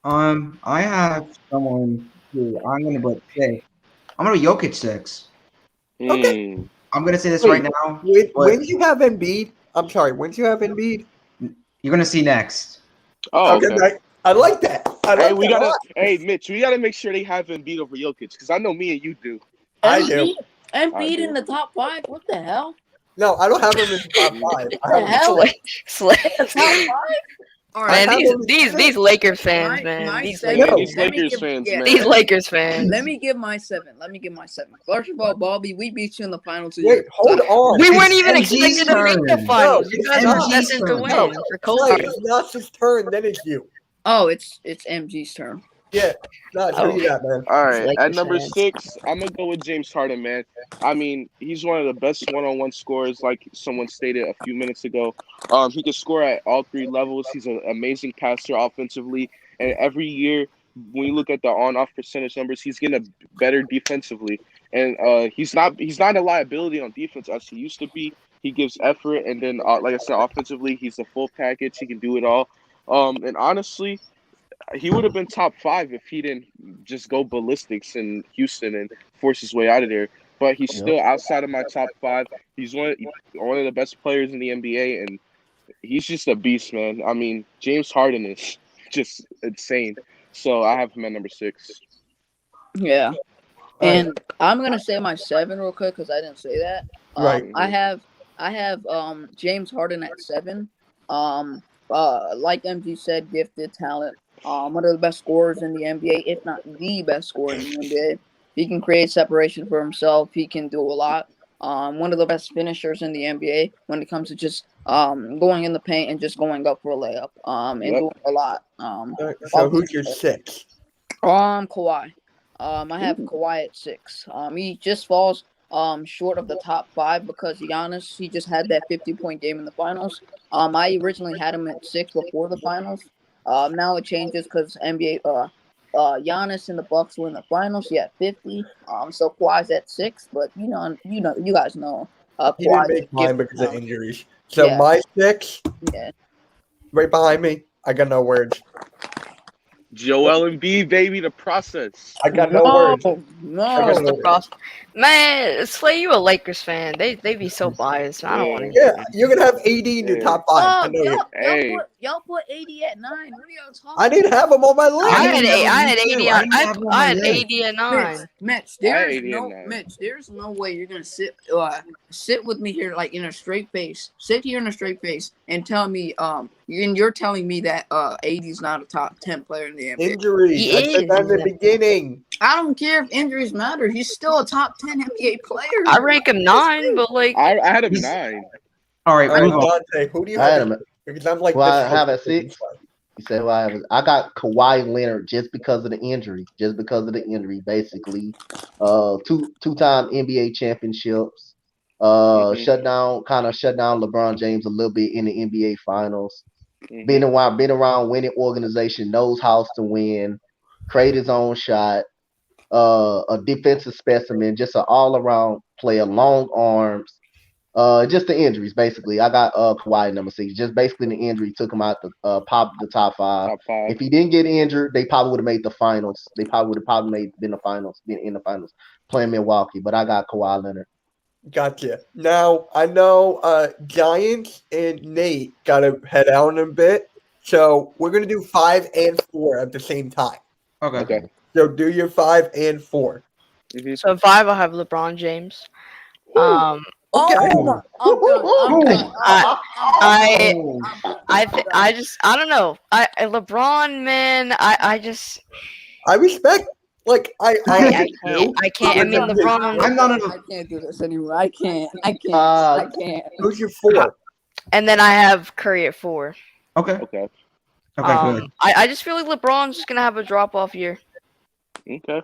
[SPEAKER 2] I have someone who I'm gonna put 6. I'm gonna Jokic 6.
[SPEAKER 1] Okay.
[SPEAKER 6] Mm.
[SPEAKER 2] I'm gonna say this
[SPEAKER 1] Wait,
[SPEAKER 2] right now.
[SPEAKER 1] When you have Embiid, I'm sorry. When you have Embiid,
[SPEAKER 2] You're gonna see next.
[SPEAKER 6] Oh,
[SPEAKER 1] okay,
[SPEAKER 6] okay.
[SPEAKER 1] I like that. I like
[SPEAKER 6] Hey,
[SPEAKER 1] that a lot.
[SPEAKER 6] Hey, Mitch, we gotta make sure they have Embiid over Jokic because I know me and you do.
[SPEAKER 1] I do.
[SPEAKER 7] Embiid in the top 5? What the hell?
[SPEAKER 1] No, I don't have him in the top 5.
[SPEAKER 7] What
[SPEAKER 1] I
[SPEAKER 7] the
[SPEAKER 1] have him
[SPEAKER 7] hell?
[SPEAKER 4] Slay.
[SPEAKER 7] Top 5? All
[SPEAKER 1] I
[SPEAKER 7] right.
[SPEAKER 1] have him in
[SPEAKER 4] These Lakers fans, man.
[SPEAKER 7] my
[SPEAKER 4] These
[SPEAKER 7] segment-
[SPEAKER 4] Lakers,
[SPEAKER 6] These
[SPEAKER 7] let me
[SPEAKER 6] Lakers
[SPEAKER 7] give-
[SPEAKER 6] fans,
[SPEAKER 7] yeah,
[SPEAKER 6] man.
[SPEAKER 4] these Lakers fans.
[SPEAKER 7] Let me give my 7. First of all, Balbi, we beat you in the finals.
[SPEAKER 1] Wait, hold on.
[SPEAKER 4] We weren't
[SPEAKER 2] It's
[SPEAKER 4] even
[SPEAKER 2] MG's
[SPEAKER 4] expected to make the
[SPEAKER 2] turn.
[SPEAKER 4] finals.
[SPEAKER 1] No,
[SPEAKER 4] You
[SPEAKER 1] it's
[SPEAKER 4] guys were
[SPEAKER 2] MG's
[SPEAKER 4] destined to
[SPEAKER 2] turn.
[SPEAKER 4] win
[SPEAKER 1] No,
[SPEAKER 4] for
[SPEAKER 1] Clay,
[SPEAKER 4] Kobe.
[SPEAKER 1] it's not his turn, then it's you.
[SPEAKER 7] Oh, it's MG's turn.
[SPEAKER 1] Yeah. No, it's
[SPEAKER 4] Oh.
[SPEAKER 1] who you got, man.
[SPEAKER 6] All right,
[SPEAKER 4] Lakers
[SPEAKER 6] at number
[SPEAKER 4] fans.
[SPEAKER 6] 6, I'm gonna go with James Harden, man. He's one of the best one-on-one scorers, like someone stated a few minutes ago. He can score at all 3 levels. He's an amazing passer offensively, and every year, when you look at the on-off percentage numbers, he's getting better defensively. And he's not a liability on defense as he used to be. He gives effort, and then like I said, offensively, he's a full package. He can do it all. And honestly, he would have been top 5 if he didn't just go ballistics in Houston and force his way out of there. But he's still outside of my top 5. He's one of the best players in the NBA, and he's just a beast, man. James Harden is just insane. So I have him at number 6.
[SPEAKER 7] Yeah.
[SPEAKER 1] All right.
[SPEAKER 7] And I'm gonna say my 7 real quick because I didn't say that.
[SPEAKER 1] Right.
[SPEAKER 7] I have James Harden at 7. Like MG said, gifted talent. One of the best scorers in the NBA, if not the best scorer in the NBA. He can create separation for himself. He can do a lot. One of the best finishers in the NBA when it comes to just going in the paint and just going up for a layup. And doing a lot.
[SPEAKER 1] All right, so who's your 6?
[SPEAKER 7] Kawhi. I have Kawhi at 6. He just falls short of the top 5 because Giannis, he just had that 50-point game in the finals. I originally had him at 6 before the finals. Now it changes because NBA Giannis and the Bucks were in the finals. He had 50. So Kawhi's at 6, but you guys know.
[SPEAKER 1] He didn't
[SPEAKER 7] Kawhi
[SPEAKER 1] make mine because of injuries. So
[SPEAKER 7] Yeah.
[SPEAKER 1] my 6,
[SPEAKER 7] Yeah.
[SPEAKER 1] right behind me, I got no words.
[SPEAKER 6] Joel Embiid, baby, the process.
[SPEAKER 1] I got no words.
[SPEAKER 7] No.
[SPEAKER 1] I got no words.
[SPEAKER 4] Man, Slay, you a Lakers fan? They be so biased. I don't want to.
[SPEAKER 1] Yeah, you're going to have AD in your
[SPEAKER 6] Yeah.
[SPEAKER 1] top 5. I know you.
[SPEAKER 6] Hey.
[SPEAKER 7] Y'all put 80 at 9. What are y'all talking
[SPEAKER 1] I didn't have him on my list.
[SPEAKER 4] I had
[SPEAKER 2] didn't have
[SPEAKER 4] 80
[SPEAKER 2] him
[SPEAKER 4] on.
[SPEAKER 2] too. I didn't have him on my
[SPEAKER 4] I had
[SPEAKER 2] list.
[SPEAKER 4] 80 at 9.
[SPEAKER 7] Mitch,
[SPEAKER 6] I had 80 and 9.
[SPEAKER 7] Mitch, there's no way you're gonna sit with me here like in a straight face. Sit here in a straight face and tell me you're telling me that 80 is not a top 10 player in the NBA.
[SPEAKER 1] Injuries.
[SPEAKER 4] He
[SPEAKER 1] I said that in the
[SPEAKER 4] is.
[SPEAKER 1] beginning.
[SPEAKER 7] I don't care if injuries matter. He's still a top 10 NBA player.
[SPEAKER 4] I rank him 9, but like
[SPEAKER 6] I had him 9.
[SPEAKER 2] All right,
[SPEAKER 1] All right,
[SPEAKER 2] move on.
[SPEAKER 1] Dante, who do you
[SPEAKER 5] I had
[SPEAKER 1] have?
[SPEAKER 5] him.
[SPEAKER 1] Because I'm like,
[SPEAKER 5] Who I
[SPEAKER 1] this
[SPEAKER 5] have
[SPEAKER 1] is-
[SPEAKER 5] at 6? You said who I have? I got Kawhi Leonard just because of the injury. Basically. Two-time NBA championships. Shut down LeBron James a little bit in the NBA finals. Been around winning organization, knows how to win, create his own shot, a defensive specimen, just an all-around player, long arms. Just the injuries, basically. I got Kawhi number 6. Just basically the injury took him out the top 5.
[SPEAKER 6] Top 5.
[SPEAKER 5] If he didn't get injured, they probably would have made the finals. They probably would have been in the finals, playing Milwaukee. But I got Kawhi Leonard.
[SPEAKER 1] Gotcha. Now, I know Giants and Nate got to head out in a bit. So we're going to do 5 and 4 at the same time.
[SPEAKER 2] Okay.
[SPEAKER 1] So do your 5 and 4.
[SPEAKER 4] so at 5 I'll have LeBron James.
[SPEAKER 1] Okay.
[SPEAKER 7] Oh, I'm done.
[SPEAKER 4] I don't know. LeBron, man. I
[SPEAKER 1] respect. Like, I
[SPEAKER 4] can't. I mean, LeBron.
[SPEAKER 2] I'm not
[SPEAKER 7] I can't do this anymore. I can't. I can't.
[SPEAKER 1] Who's your 4?
[SPEAKER 4] And then I have Curry at 4.
[SPEAKER 2] Okay.
[SPEAKER 6] Okay.
[SPEAKER 2] Good.
[SPEAKER 4] I just feel like LeBron's just gonna have a drop off year.
[SPEAKER 6] Okay.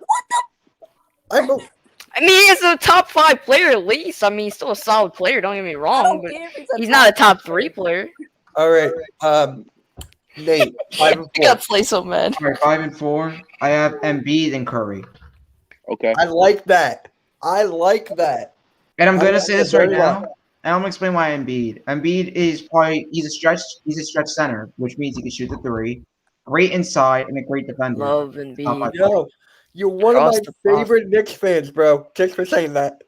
[SPEAKER 4] I mean, he's a top 5 player at least. I mean, he's still a solid player. Don't get me
[SPEAKER 7] I
[SPEAKER 4] wrong,
[SPEAKER 7] don't
[SPEAKER 4] but
[SPEAKER 7] care if
[SPEAKER 4] he's not a top 3 player.
[SPEAKER 1] All right. Nate, 5 and
[SPEAKER 3] I
[SPEAKER 1] 4.
[SPEAKER 3] got Slay so mad.
[SPEAKER 2] All right, 5 and 4. I have Embiid and Curry.
[SPEAKER 6] Okay.
[SPEAKER 1] I like that. I like that.
[SPEAKER 2] And I'm
[SPEAKER 1] I
[SPEAKER 2] gonna
[SPEAKER 1] like
[SPEAKER 2] say
[SPEAKER 1] it
[SPEAKER 2] this right
[SPEAKER 1] very
[SPEAKER 2] now.
[SPEAKER 1] well.
[SPEAKER 2] And I'm gonna explain why Embiid. Embiid is probably he's a stretch center, which means he can shoot the 3. Great inside and a great defender.
[SPEAKER 4] Love
[SPEAKER 2] Top
[SPEAKER 4] Embiid.
[SPEAKER 2] 5
[SPEAKER 1] Yo, you're one of
[SPEAKER 4] Across
[SPEAKER 1] my
[SPEAKER 4] the top.
[SPEAKER 1] favorite Knicks fans, bro. Just for saying that.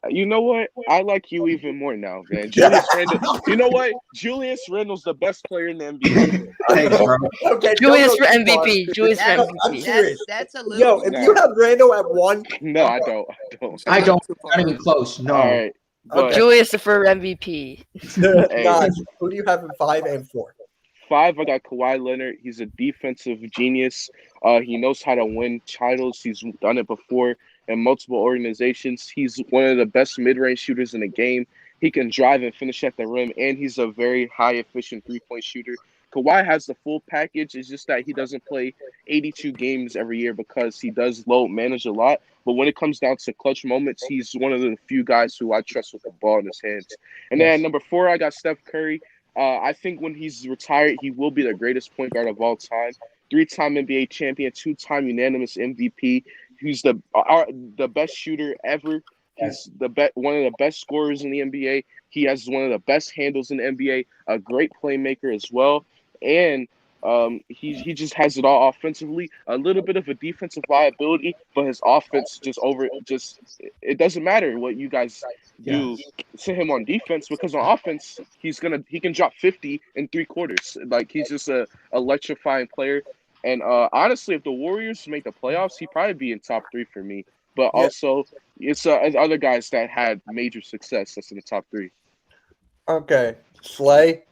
[SPEAKER 6] You know what? I like you even more now, man. Julius Randle. You know what? Julius Randle's the best player in the NBA.
[SPEAKER 2] Thanks, bro.
[SPEAKER 1] Okay,
[SPEAKER 4] Julius
[SPEAKER 1] don't
[SPEAKER 4] for
[SPEAKER 1] go too far.
[SPEAKER 4] MVP. Julius for
[SPEAKER 7] That's,
[SPEAKER 1] I'm
[SPEAKER 4] MVP.
[SPEAKER 1] serious.
[SPEAKER 7] that's a little.
[SPEAKER 1] Yo, if you have Randall at 1,
[SPEAKER 6] No, I don't.
[SPEAKER 2] I don't. Not even close. No.
[SPEAKER 6] All right. But
[SPEAKER 4] Julius for MVP.
[SPEAKER 1] guys, who do you have in 5 and 4?
[SPEAKER 6] 5, I got Kawhi Leonard. He's a defensive genius. He knows how to win titles. He's done it before in multiple organizations. He's one of the best mid-range shooters in the game. He can drive and finish at the rim, and he's a very high-efficient three-point shooter. Kawhi has the full package. It's just that he doesn't play 82 games every year because he does load manage a lot. But when it comes down to clutch moments, he's one of the few guys who I trust with the ball in his hands. And then at number 4, I got Steph Curry. I think when he's retired, he will be the greatest point guard of all time. 3-time NBA champion, 2-time unanimous MVP. He's the best shooter ever. He's one of the best scorers in the NBA. He has one of the best handles in the NBA. A great playmaker as well, and he just has it all offensively. A little bit of a defensive liability, but his offense it doesn't matter what you guys do to him on defense, because on offense he can drop 50 in 3 quarters. Like, he's just a electrifying player. And honestly, if the Warriors make the playoffs, he'd probably be in top 3 for me. But also, it's other guys that had major success that's in the top 3.
[SPEAKER 1] Okay. Slay,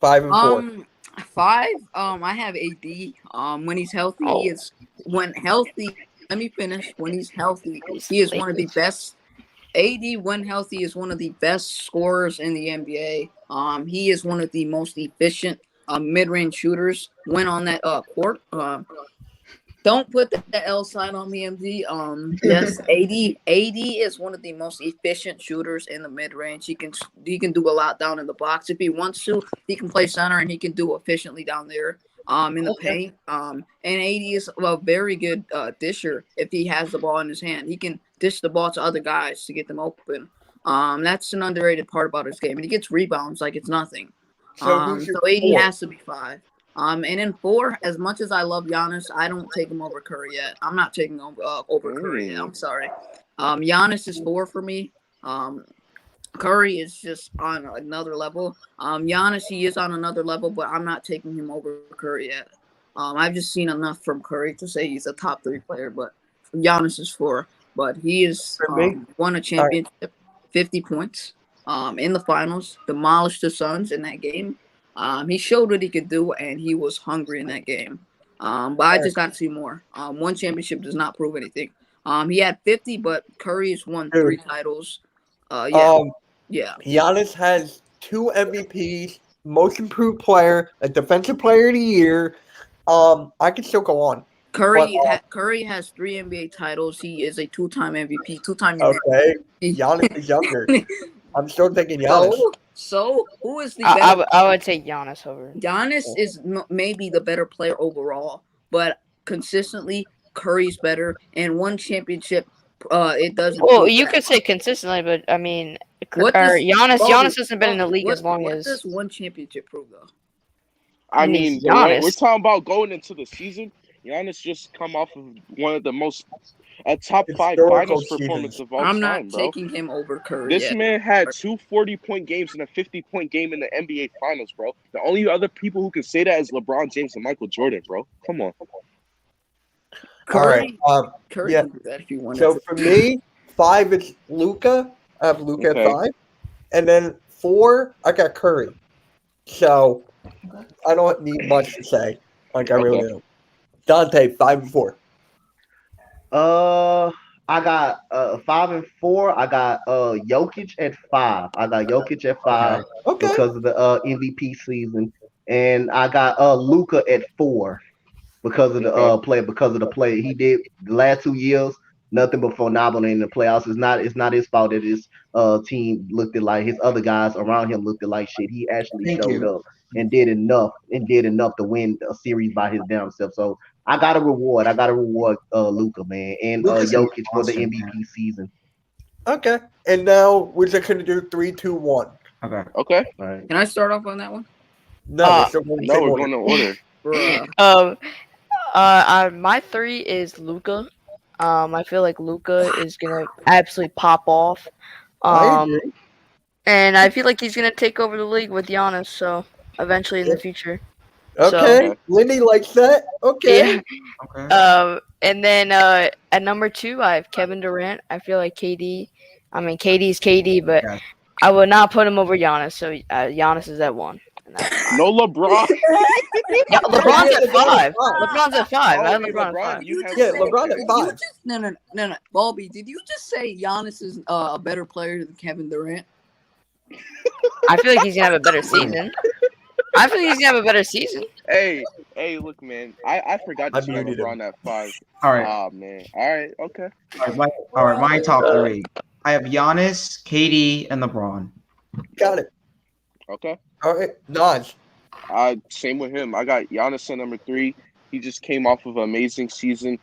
[SPEAKER 1] 5 and 4.
[SPEAKER 7] 5. I have AD. When he's healthy, when healthy. Let me finish. When he's healthy, he is one of the best. AD, when healthy, is one of the best scorers in the NBA. He is one of the most efficient mid-range shooters when on that court. Don't put the L sign on me, MD. Yes, AD is one of the most efficient shooters in the mid range. He can do a lot down in the box if he wants to. He can play center and he can do efficiently down there in the paint. And AD is a very good disher if he has the ball in his hand. He can dish the ball to other guys to get them open. That's an underrated part about his game. And he gets rebounds like it's nothing.
[SPEAKER 1] So
[SPEAKER 7] AD has to be 5. And in 4, as much as I love Giannis, I don't take him over Curry yet. I'm not taking over Curry yet. I'm sorry. Giannis is 4 for me. Curry is just on another level. Giannis, he is on another level, but I'm not taking him over Curry yet. I've just seen enough from Curry to say he's a top 3 player, but Giannis is 4. But he is won a championship, 50 points in the finals, demolished the Suns in that game. He showed what he could do, and he was hungry in that game. But I just got to see more. One championship does not prove anything. He had 50, but Curry's won 3 titles.
[SPEAKER 1] Giannis has 2 MVPs, most improved player, a defensive player of the year. I could still go on.
[SPEAKER 7] Curry has 3 NBA titles. He is a 2-time MVP, 2-time.
[SPEAKER 1] Okay, Giannis is younger. I'm still thinking Giannis.
[SPEAKER 7] So who is the better?
[SPEAKER 4] I would take Giannis over.
[SPEAKER 7] Giannis is maybe the better player overall, but consistently Curry's better. And one championship, it doesn't.
[SPEAKER 4] Well, you could say consistently, but I mean, Giannis hasn't been in the league as long as.
[SPEAKER 7] What does one championship prove, though?
[SPEAKER 6] I mean,
[SPEAKER 4] Giannis.
[SPEAKER 6] we're talking about going into the season. Giannis just come off of one of the most top 5 finals performance of all time,
[SPEAKER 7] I'm not
[SPEAKER 6] bro.
[SPEAKER 7] taking him over Curry.
[SPEAKER 6] This man had 2 40-point games and a 50-point game in the NBA Finals, bro. The only other people who can say that is LeBron James and Michael Jordan, bro. Come on.
[SPEAKER 7] Curry,
[SPEAKER 1] all right.
[SPEAKER 7] Curry
[SPEAKER 1] Yeah.
[SPEAKER 7] can do that if you want.
[SPEAKER 1] So for me, 5 is Luka. I have Luka at 5. And then 4, I got Curry. So I don't need much to say. Like, I really don't. Donte, 5 and 4.
[SPEAKER 5] I got 5 and 4. I got Jokic at 5. I got Jokic at 5 because of the MVP season, and I got Luka at 4 because of the play. Because of the play he did the last 2 years, nothing but phenomenal in the playoffs. It's not his fault that his team looked at like his other guys around him looked at like shit. He actually
[SPEAKER 2] Thank
[SPEAKER 5] showed
[SPEAKER 2] you.
[SPEAKER 5] up and did enough to win a series by his damn self. So I got to reward Luca, man, and
[SPEAKER 2] Luka's a
[SPEAKER 5] Jokic for the
[SPEAKER 2] monster, man.
[SPEAKER 5] MVP season.
[SPEAKER 1] Okay. And now we're just gonna do 3, 2, 1.
[SPEAKER 2] Okay.
[SPEAKER 6] Okay.
[SPEAKER 5] All right.
[SPEAKER 7] Can I start off on that one?
[SPEAKER 1] No,
[SPEAKER 4] Uh,
[SPEAKER 1] we're still going
[SPEAKER 6] No, we're going in order.
[SPEAKER 7] Bruh.
[SPEAKER 4] My 3 is Luca. I feel like Luca is gonna absolutely pop off.
[SPEAKER 1] I agree.
[SPEAKER 4] And I feel like he's gonna take over the league with Giannis. So eventually in the future.
[SPEAKER 1] Okay.
[SPEAKER 6] Okay.
[SPEAKER 1] Lindy likes that. Okay.
[SPEAKER 4] Yeah.
[SPEAKER 2] Okay.
[SPEAKER 4] And then at number 2, I have Kevin Durant. I feel like KD. I mean, KD's KD, but
[SPEAKER 2] Yes.
[SPEAKER 4] I would not put him over Giannis. So Giannis is at 1. And that's
[SPEAKER 6] No LeBron.
[SPEAKER 4] yeah, LeBron's at 5.
[SPEAKER 1] Oh,
[SPEAKER 4] LeBron's at 5. I have
[SPEAKER 6] yeah,
[SPEAKER 4] LeBron at
[SPEAKER 6] LeBron,
[SPEAKER 4] 5.
[SPEAKER 6] you have
[SPEAKER 1] Yeah,
[SPEAKER 7] say-
[SPEAKER 1] LeBron at
[SPEAKER 7] did
[SPEAKER 1] 5.
[SPEAKER 7] you just- No. Balbi, did you just say Giannis is a better player than Kevin Durant?
[SPEAKER 4] I feel like he's gonna have a better season. I feel like he's gonna have a better season.
[SPEAKER 6] Hey, look, man. I forgot
[SPEAKER 1] I
[SPEAKER 6] that you have
[SPEAKER 1] muted him.
[SPEAKER 6] LeBron at 5.
[SPEAKER 2] All right.
[SPEAKER 6] Oh man. All right. Okay.
[SPEAKER 2] All right. My top three. I have Giannis, KD, and LeBron.
[SPEAKER 1] Got it.
[SPEAKER 6] Okay.
[SPEAKER 1] All right. Naj.
[SPEAKER 6] Same with him. I got Giannis at number 3. He just came off of an amazing season.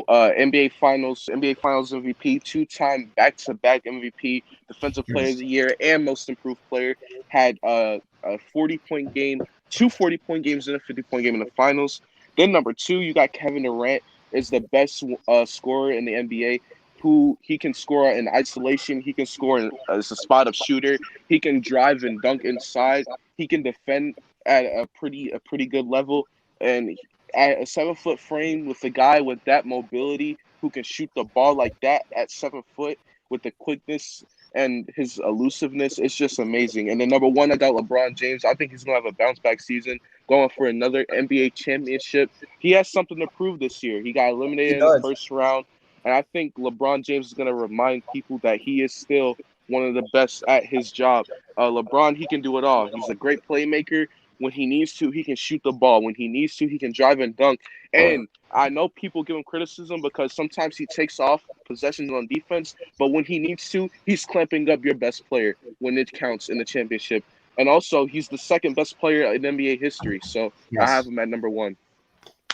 [SPEAKER 6] NBA Finals MVP, 2-time back-to-back MVP, Defensive Player of the Year, and Most Improved Player. Had a 40-point game, 2 40-point games, and a 50-point game in the finals. Then number 2, you got Kevin Durant, is the best scorer in the NBA. Who he can score in isolation, he can score as a spot-up shooter, he can drive and dunk inside, he can defend at a pretty good level, and at a 7-foot frame with a guy with that mobility who can shoot the ball like that at 7 foot with the quickness and his elusiveness, it's just amazing. And then number 1, I got LeBron James. I think he's gonna have a bounce back season, going for another NBA championship. He has something to prove this year. He got eliminated in the first round. And I think LeBron James is going to remind people that he is still one of the best at his job. LeBron, he can do it all. He's a great playmaker. When he needs to, he can shoot the ball. When he needs to, he can drive and dunk. And I know people give him criticism because sometimes he takes off possessions on defense. But when he needs to, he's clamping up your best player when it counts in the championship. And also, he's the second best player in NBA history. So I have him at number 1.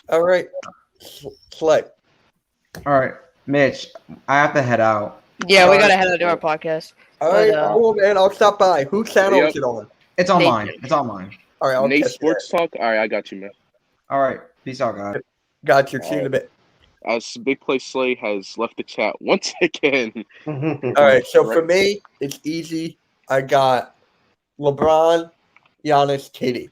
[SPEAKER 1] All right. Slay.
[SPEAKER 2] All right, Mitch, I have to head out.
[SPEAKER 4] Yeah, we gotta head out to our podcast.
[SPEAKER 1] All right.
[SPEAKER 4] But,
[SPEAKER 1] Cool, man. I'll stop by. Whose channel is it on?
[SPEAKER 2] It's all
[SPEAKER 4] Nate.
[SPEAKER 2] mine. It's all mine.
[SPEAKER 1] All right. I'll
[SPEAKER 6] Nate
[SPEAKER 1] catch
[SPEAKER 6] Sports Talk. All right, I got you, man.
[SPEAKER 2] All right. Peace out, guys.
[SPEAKER 1] that. Got you. See you in a bit.
[SPEAKER 6] As Big Play Slay has left the chat once again.
[SPEAKER 1] All right. So for me, it's easy. I got LeBron, Giannis, KD.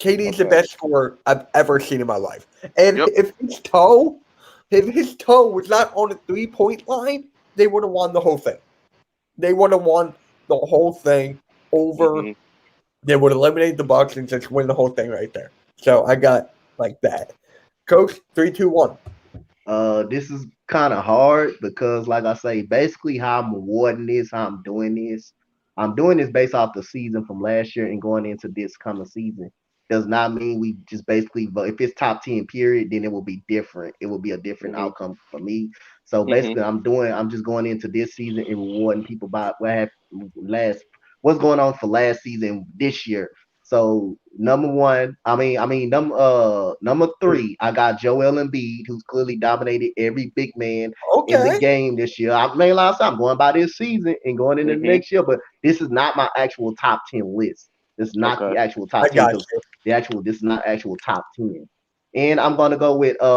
[SPEAKER 1] KD's the
[SPEAKER 6] Okay.
[SPEAKER 1] best scorer I've ever seen in my life. And
[SPEAKER 6] Yep.
[SPEAKER 1] if his toe was not on the 3-point line, they would have won the whole thing. They would have won the whole thing over.
[SPEAKER 6] Mhm.
[SPEAKER 1] They would eliminate the Bucks and just win the whole thing right there. So I got like that. Coach, 3, 2, 1.
[SPEAKER 5] This is kind of hard because, like I say, basically how I'm awarding this, how I'm doing this based off the season from last year and going into this coming season. Does not mean we just basically vote. If it's top 10 period, then it will be different. It will be a different outcome for me. So basically, I'm just going into this season and rewarding people by what's going on for last season this year. So number 3, I got Joel Embiid, who's clearly dominated every big man in the
[SPEAKER 1] Okay.
[SPEAKER 5] game this year. I'm going by this season and going into the next year, but this is not my actual top 10 list. This is not the actual top
[SPEAKER 1] I
[SPEAKER 5] 10.
[SPEAKER 1] got
[SPEAKER 5] 'Cause
[SPEAKER 1] you.
[SPEAKER 5] this is not actual top 10. And I'm gonna go with when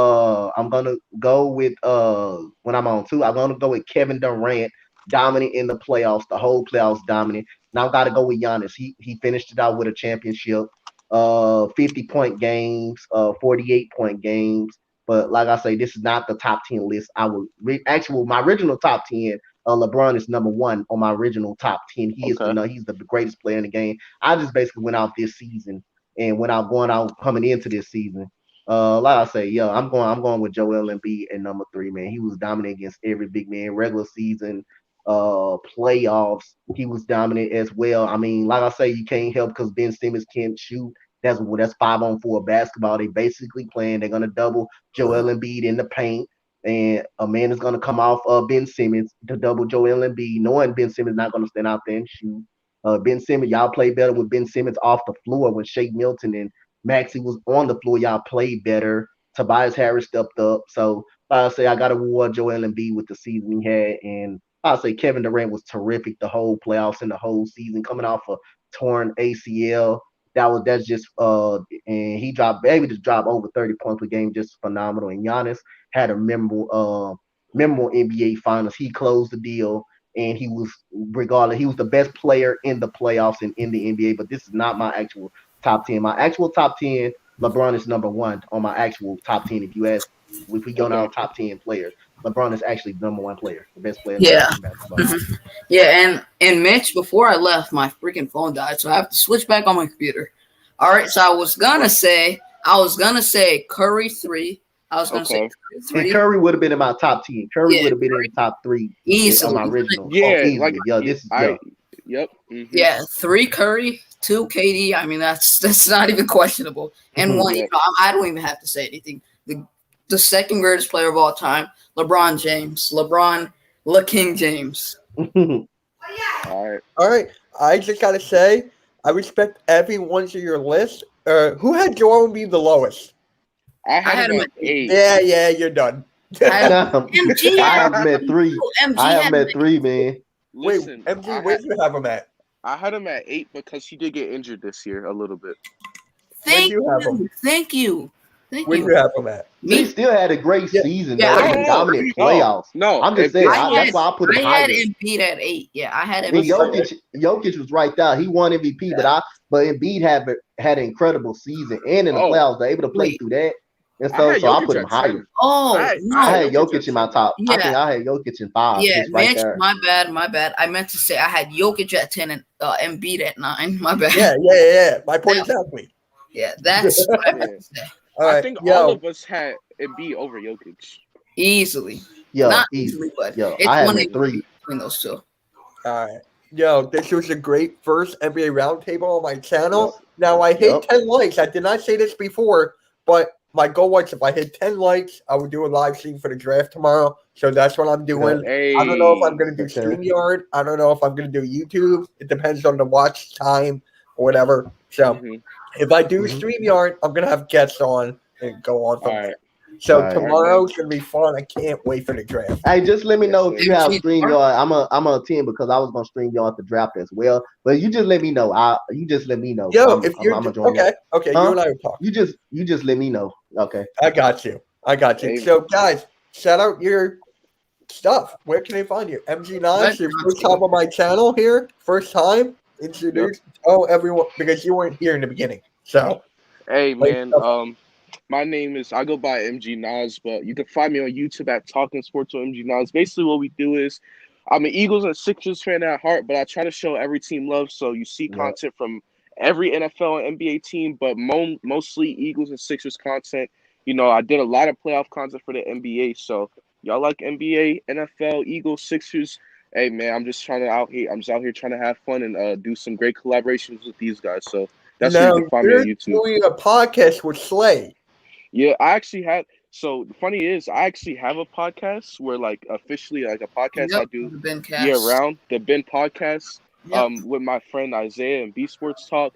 [SPEAKER 5] I'm on 2, I'm gonna go with Kevin Durant, dominant in the playoffs, the whole playoffs dominant. Now I gotta go with Giannis. He finished it out with a championship, 50-point games, 48-point games. But like I say, this is not the top 10 list. I would my original top 10. LeBron is number 1 on my original top 10. He's the greatest player in the game. I just basically went out this season and went out coming into this season. Like I say, I'm going with Joel Embiid at number 3, man. He was dominant against every big man, regular season, playoffs. He was dominant as well. I mean, like I say, you can't help because Ben Simmons can't shoot. That's 5-on-4 basketball. They basically playing. They're gonna double Joel Embiid in the paint. And a man is going to come off Ben Simmons to double Joel Embiid, knowing Ben Simmons not going to stand out there and shoot. Ben Simmons, y'all play better with Ben Simmons off the floor when Shea Milton and Maxey was on the floor. Y'all played better. Tobias Harris stepped up. So I'll say I got to reward Joel Embiid with the season he had. And I'll say Kevin Durant was terrific the whole playoffs and the whole season, coming off a torn ACL. That's just and he able to drop over 30 points per game, just phenomenal. And Giannis had a memorable NBA Finals. He closed the deal, and he was the best player in the playoffs and in the NBA. But this is not my actual top 10. My actual top 10, LeBron is number 1 on my actual top 10. If we go down top 10 players, LeBron is actually the number 1 player, the best player.
[SPEAKER 3] Yeah.
[SPEAKER 5] In basketball.
[SPEAKER 3] Yeah, and Mitch, before I left, my freaking phone died, so I have to switch back on my computer. All right, so I was gonna say Curry 3. I was gonna say Curry 3.
[SPEAKER 5] And Curry would have been in my top 10. Curry would have been in the top 3
[SPEAKER 3] easily.
[SPEAKER 5] on my original.
[SPEAKER 6] Yeah,
[SPEAKER 5] easily.
[SPEAKER 6] like Yep. Mm-hmm.
[SPEAKER 3] Yeah, 3 Curry, 2 KD. I mean, that's not even questionable. And 1, I don't even have to say anything. The second greatest player of all time, LeBron James. LeBron King James.
[SPEAKER 6] All right.
[SPEAKER 1] I just gotta say, I respect every one of your list. Who had Joel Embiid the lowest?
[SPEAKER 6] I had him at 8.
[SPEAKER 1] Yeah, you're done.
[SPEAKER 5] I have him at 3. I have him at 3, man.
[SPEAKER 6] Listen,
[SPEAKER 1] wait, MG, where do you have him at?
[SPEAKER 6] I had him at 8 because he did get injured this year a little bit.
[SPEAKER 3] Thank you.
[SPEAKER 1] Where do you have him at?
[SPEAKER 5] He still had a great season.
[SPEAKER 3] Yeah,
[SPEAKER 5] though, dominant playoffs.
[SPEAKER 6] No,
[SPEAKER 5] I'm just saying. That's why I put him higher.
[SPEAKER 3] I had Embiid at 8. Yeah, I had
[SPEAKER 5] Embiid. Jokic was right there. He won MVP, but Embiid had an incredible season, and in the playoffs, they're able to play through that. And so I put him higher.
[SPEAKER 3] Oh,
[SPEAKER 5] I had Jokic in my top. Yeah. I think I had Jokic in 5.
[SPEAKER 3] Yeah,
[SPEAKER 5] right
[SPEAKER 3] Mitch, my bad. I meant to say I had Jokic at 10 and Embiid at 9. My bad.
[SPEAKER 1] Yeah. My point exactly.
[SPEAKER 3] Yeah, that's what I meant to say.
[SPEAKER 6] I think all of us had Embiid over Jokic.
[SPEAKER 3] Easily.
[SPEAKER 5] Not
[SPEAKER 3] easily, but
[SPEAKER 5] it's I had 3
[SPEAKER 3] between those two.
[SPEAKER 1] All right. This was a great first NBA roundtable on my channel. Now, I hit 10 likes. I did not say this before, but my goal was if I hit 10 likes, I would do a live stream for the draft tomorrow. So that's what I'm doing.
[SPEAKER 6] Hey.
[SPEAKER 1] I don't know if I'm going to do StreamYard. I don't know if I'm going to do YouTube. It depends on the watch time or whatever. So if I do StreamYard, I'm going to have guests on and go on from there. So tomorrow's going to be fun. I can't wait for the draft.
[SPEAKER 5] Hey, just let me know if you have StreamYard. I'm a 10 because I was going to StreamYard the draft as well. But you just let me know.
[SPEAKER 1] If you're okay, you and I will talk.
[SPEAKER 5] You just let me know. Okay.
[SPEAKER 1] I got you. So guys, shout out your stuff. Where can they find you? MG9, your first time on my channel here. First time. Introduce everyone because you weren't here in the beginning. So
[SPEAKER 6] hey man, my name is I go by MG Nas, but you can find me on YouTube at Talking Sports with MG Nas. Basically what we do is I'm an Eagles and Sixers fan at heart, but I try to show every team love. So you see content from every NFL and NBA team, but mostly Eagles and Sixers content. You know, I did a lot of playoff content for the NBA. So y'all like NBA, NFL, Eagles, Sixers. Hey man, I'm just out here trying to have fun and do some great collaborations with these guys. So that's where you can find me on YouTube.
[SPEAKER 1] You're doing a podcast with Slay.
[SPEAKER 6] Yeah, I actually had. So the funny is, I actually have a podcast where, like, officially, like a podcast I do year round. The Ben podcast, with my friend Isaiah and B Sports Talk.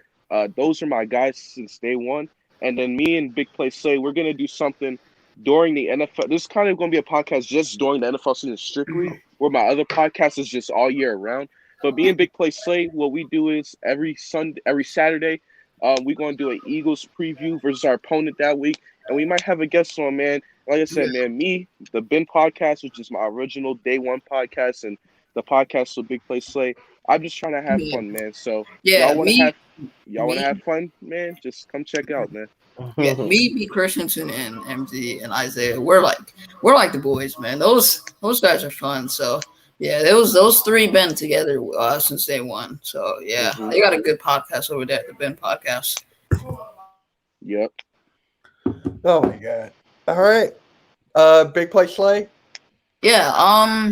[SPEAKER 6] Those are my guys since day one. And then me and Big Play Slay, we're gonna do something during the NFL. This is kind of going to be a podcast just during the NFL season strictly, where my other podcast is just all year round. But me and Big Play Slay, what we do is every Saturday, we're going to do an Eagles preview versus our opponent that week. And we might have a guest on, man. Like I said, man, the Ben podcast, which is my original day one podcast, and the podcast with Big Play Slay. I'm just trying to have fun, man. So y'all want to have fun, man? Just come check out, man.
[SPEAKER 3] Yeah, me, Christensen, and MZ and Isaiah, we're like the boys, man. Those guys are fun. So yeah, those three been together since day one. So yeah, they got a good podcast over there, the Ben podcast.
[SPEAKER 6] Yep.
[SPEAKER 1] Oh my god! All right, Big Play Slay.
[SPEAKER 3] Yeah,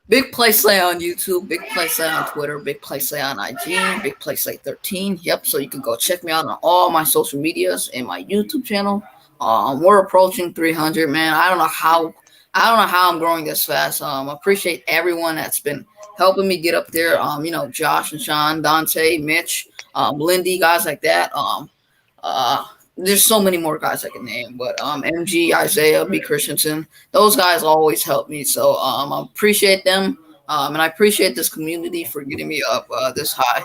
[SPEAKER 3] Big Play Slay on YouTube, Big Play Slay on Twitter, Big Play Slay on IG, Big Play Slay 13. Yep, so you can go check me out on all my social medias and my YouTube channel. We're approaching 300, man. I don't know how I'm growing this fast. Appreciate everyone that's been helping me get up there. Josh and Sean, Donte, Mitch, Lindy, guys like that. There's so many more guys I can name, but MG, Isaiah, B. Christensen, those guys always help me. So I appreciate them, and I appreciate this community for getting me up this high.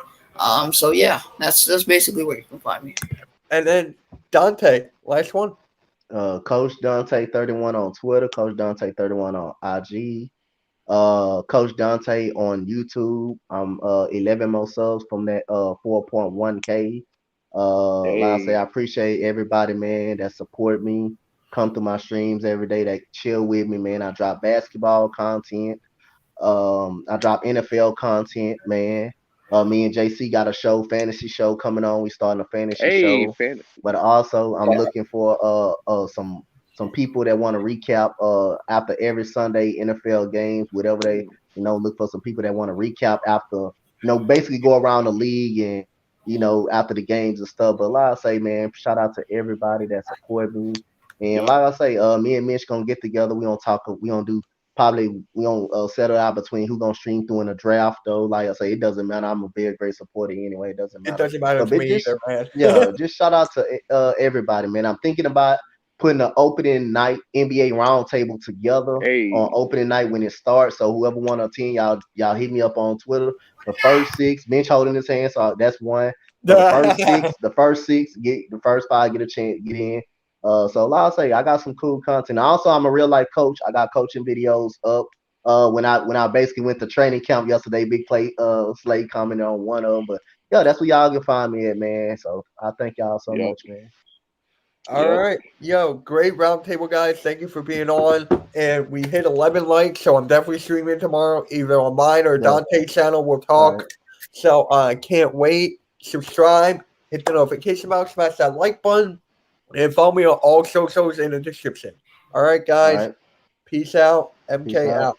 [SPEAKER 3] So yeah, that's basically where you can find me.
[SPEAKER 1] And then Dante, last one.
[SPEAKER 5] Coach Donte 31 on Twitter, Coach Donte 31 on IG, Coach Donte on YouTube. I'm 11 more subs from that 4.1K. Like I say, I appreciate everybody, man, that support me, come through my streams every day, that chill with me, man. I drop basketball content. I drop NFL content, man. Me and JC got a fantasy show coming on. We starting a fantasy show,
[SPEAKER 6] fantasy.
[SPEAKER 5] but also I'm looking for some people that want to recap after every Sunday NFL games, whatever they look for some people that want to recap after basically go around the league and after the games and stuff. But like I say, man, shout out to everybody that support me. And like I say, me and Mitch gonna get together. We gonna talk. We gonna do. Probably we don't settle out between who gonna stream through in the draft though. Like I say, it doesn't matter. I'm a very great supporter anyway. It doesn't matter.
[SPEAKER 1] It doesn't matter to me either, man.
[SPEAKER 5] Yeah, just shout out to everybody, man. I'm thinking about putting an opening night NBA roundtable together on opening night when it starts. So whoever want to attend, y'all hit me up on Twitter. The first 6, Bench holding his hand, so that's one. The first six get the first 5 get a chance get in. So like I say, I got some cool content. Also, I'm a real life coach. I got coaching videos up. When I basically went to training camp yesterday, Big Play Slade commented on one of them. But yeah, that's where y'all can find me at, man. So I thank y'all so much, man.
[SPEAKER 1] All right. Yo, great roundtable, guys. Thank you for being on. And we hit 11 likes, so I'm definitely streaming tomorrow, either on mine or Dante's channel. We'll talk. Right. So I can't wait. Subscribe, hit the notification bell, smash that like button, and follow me on all socials in the description. All right, guys. All right. Peace out. MK out.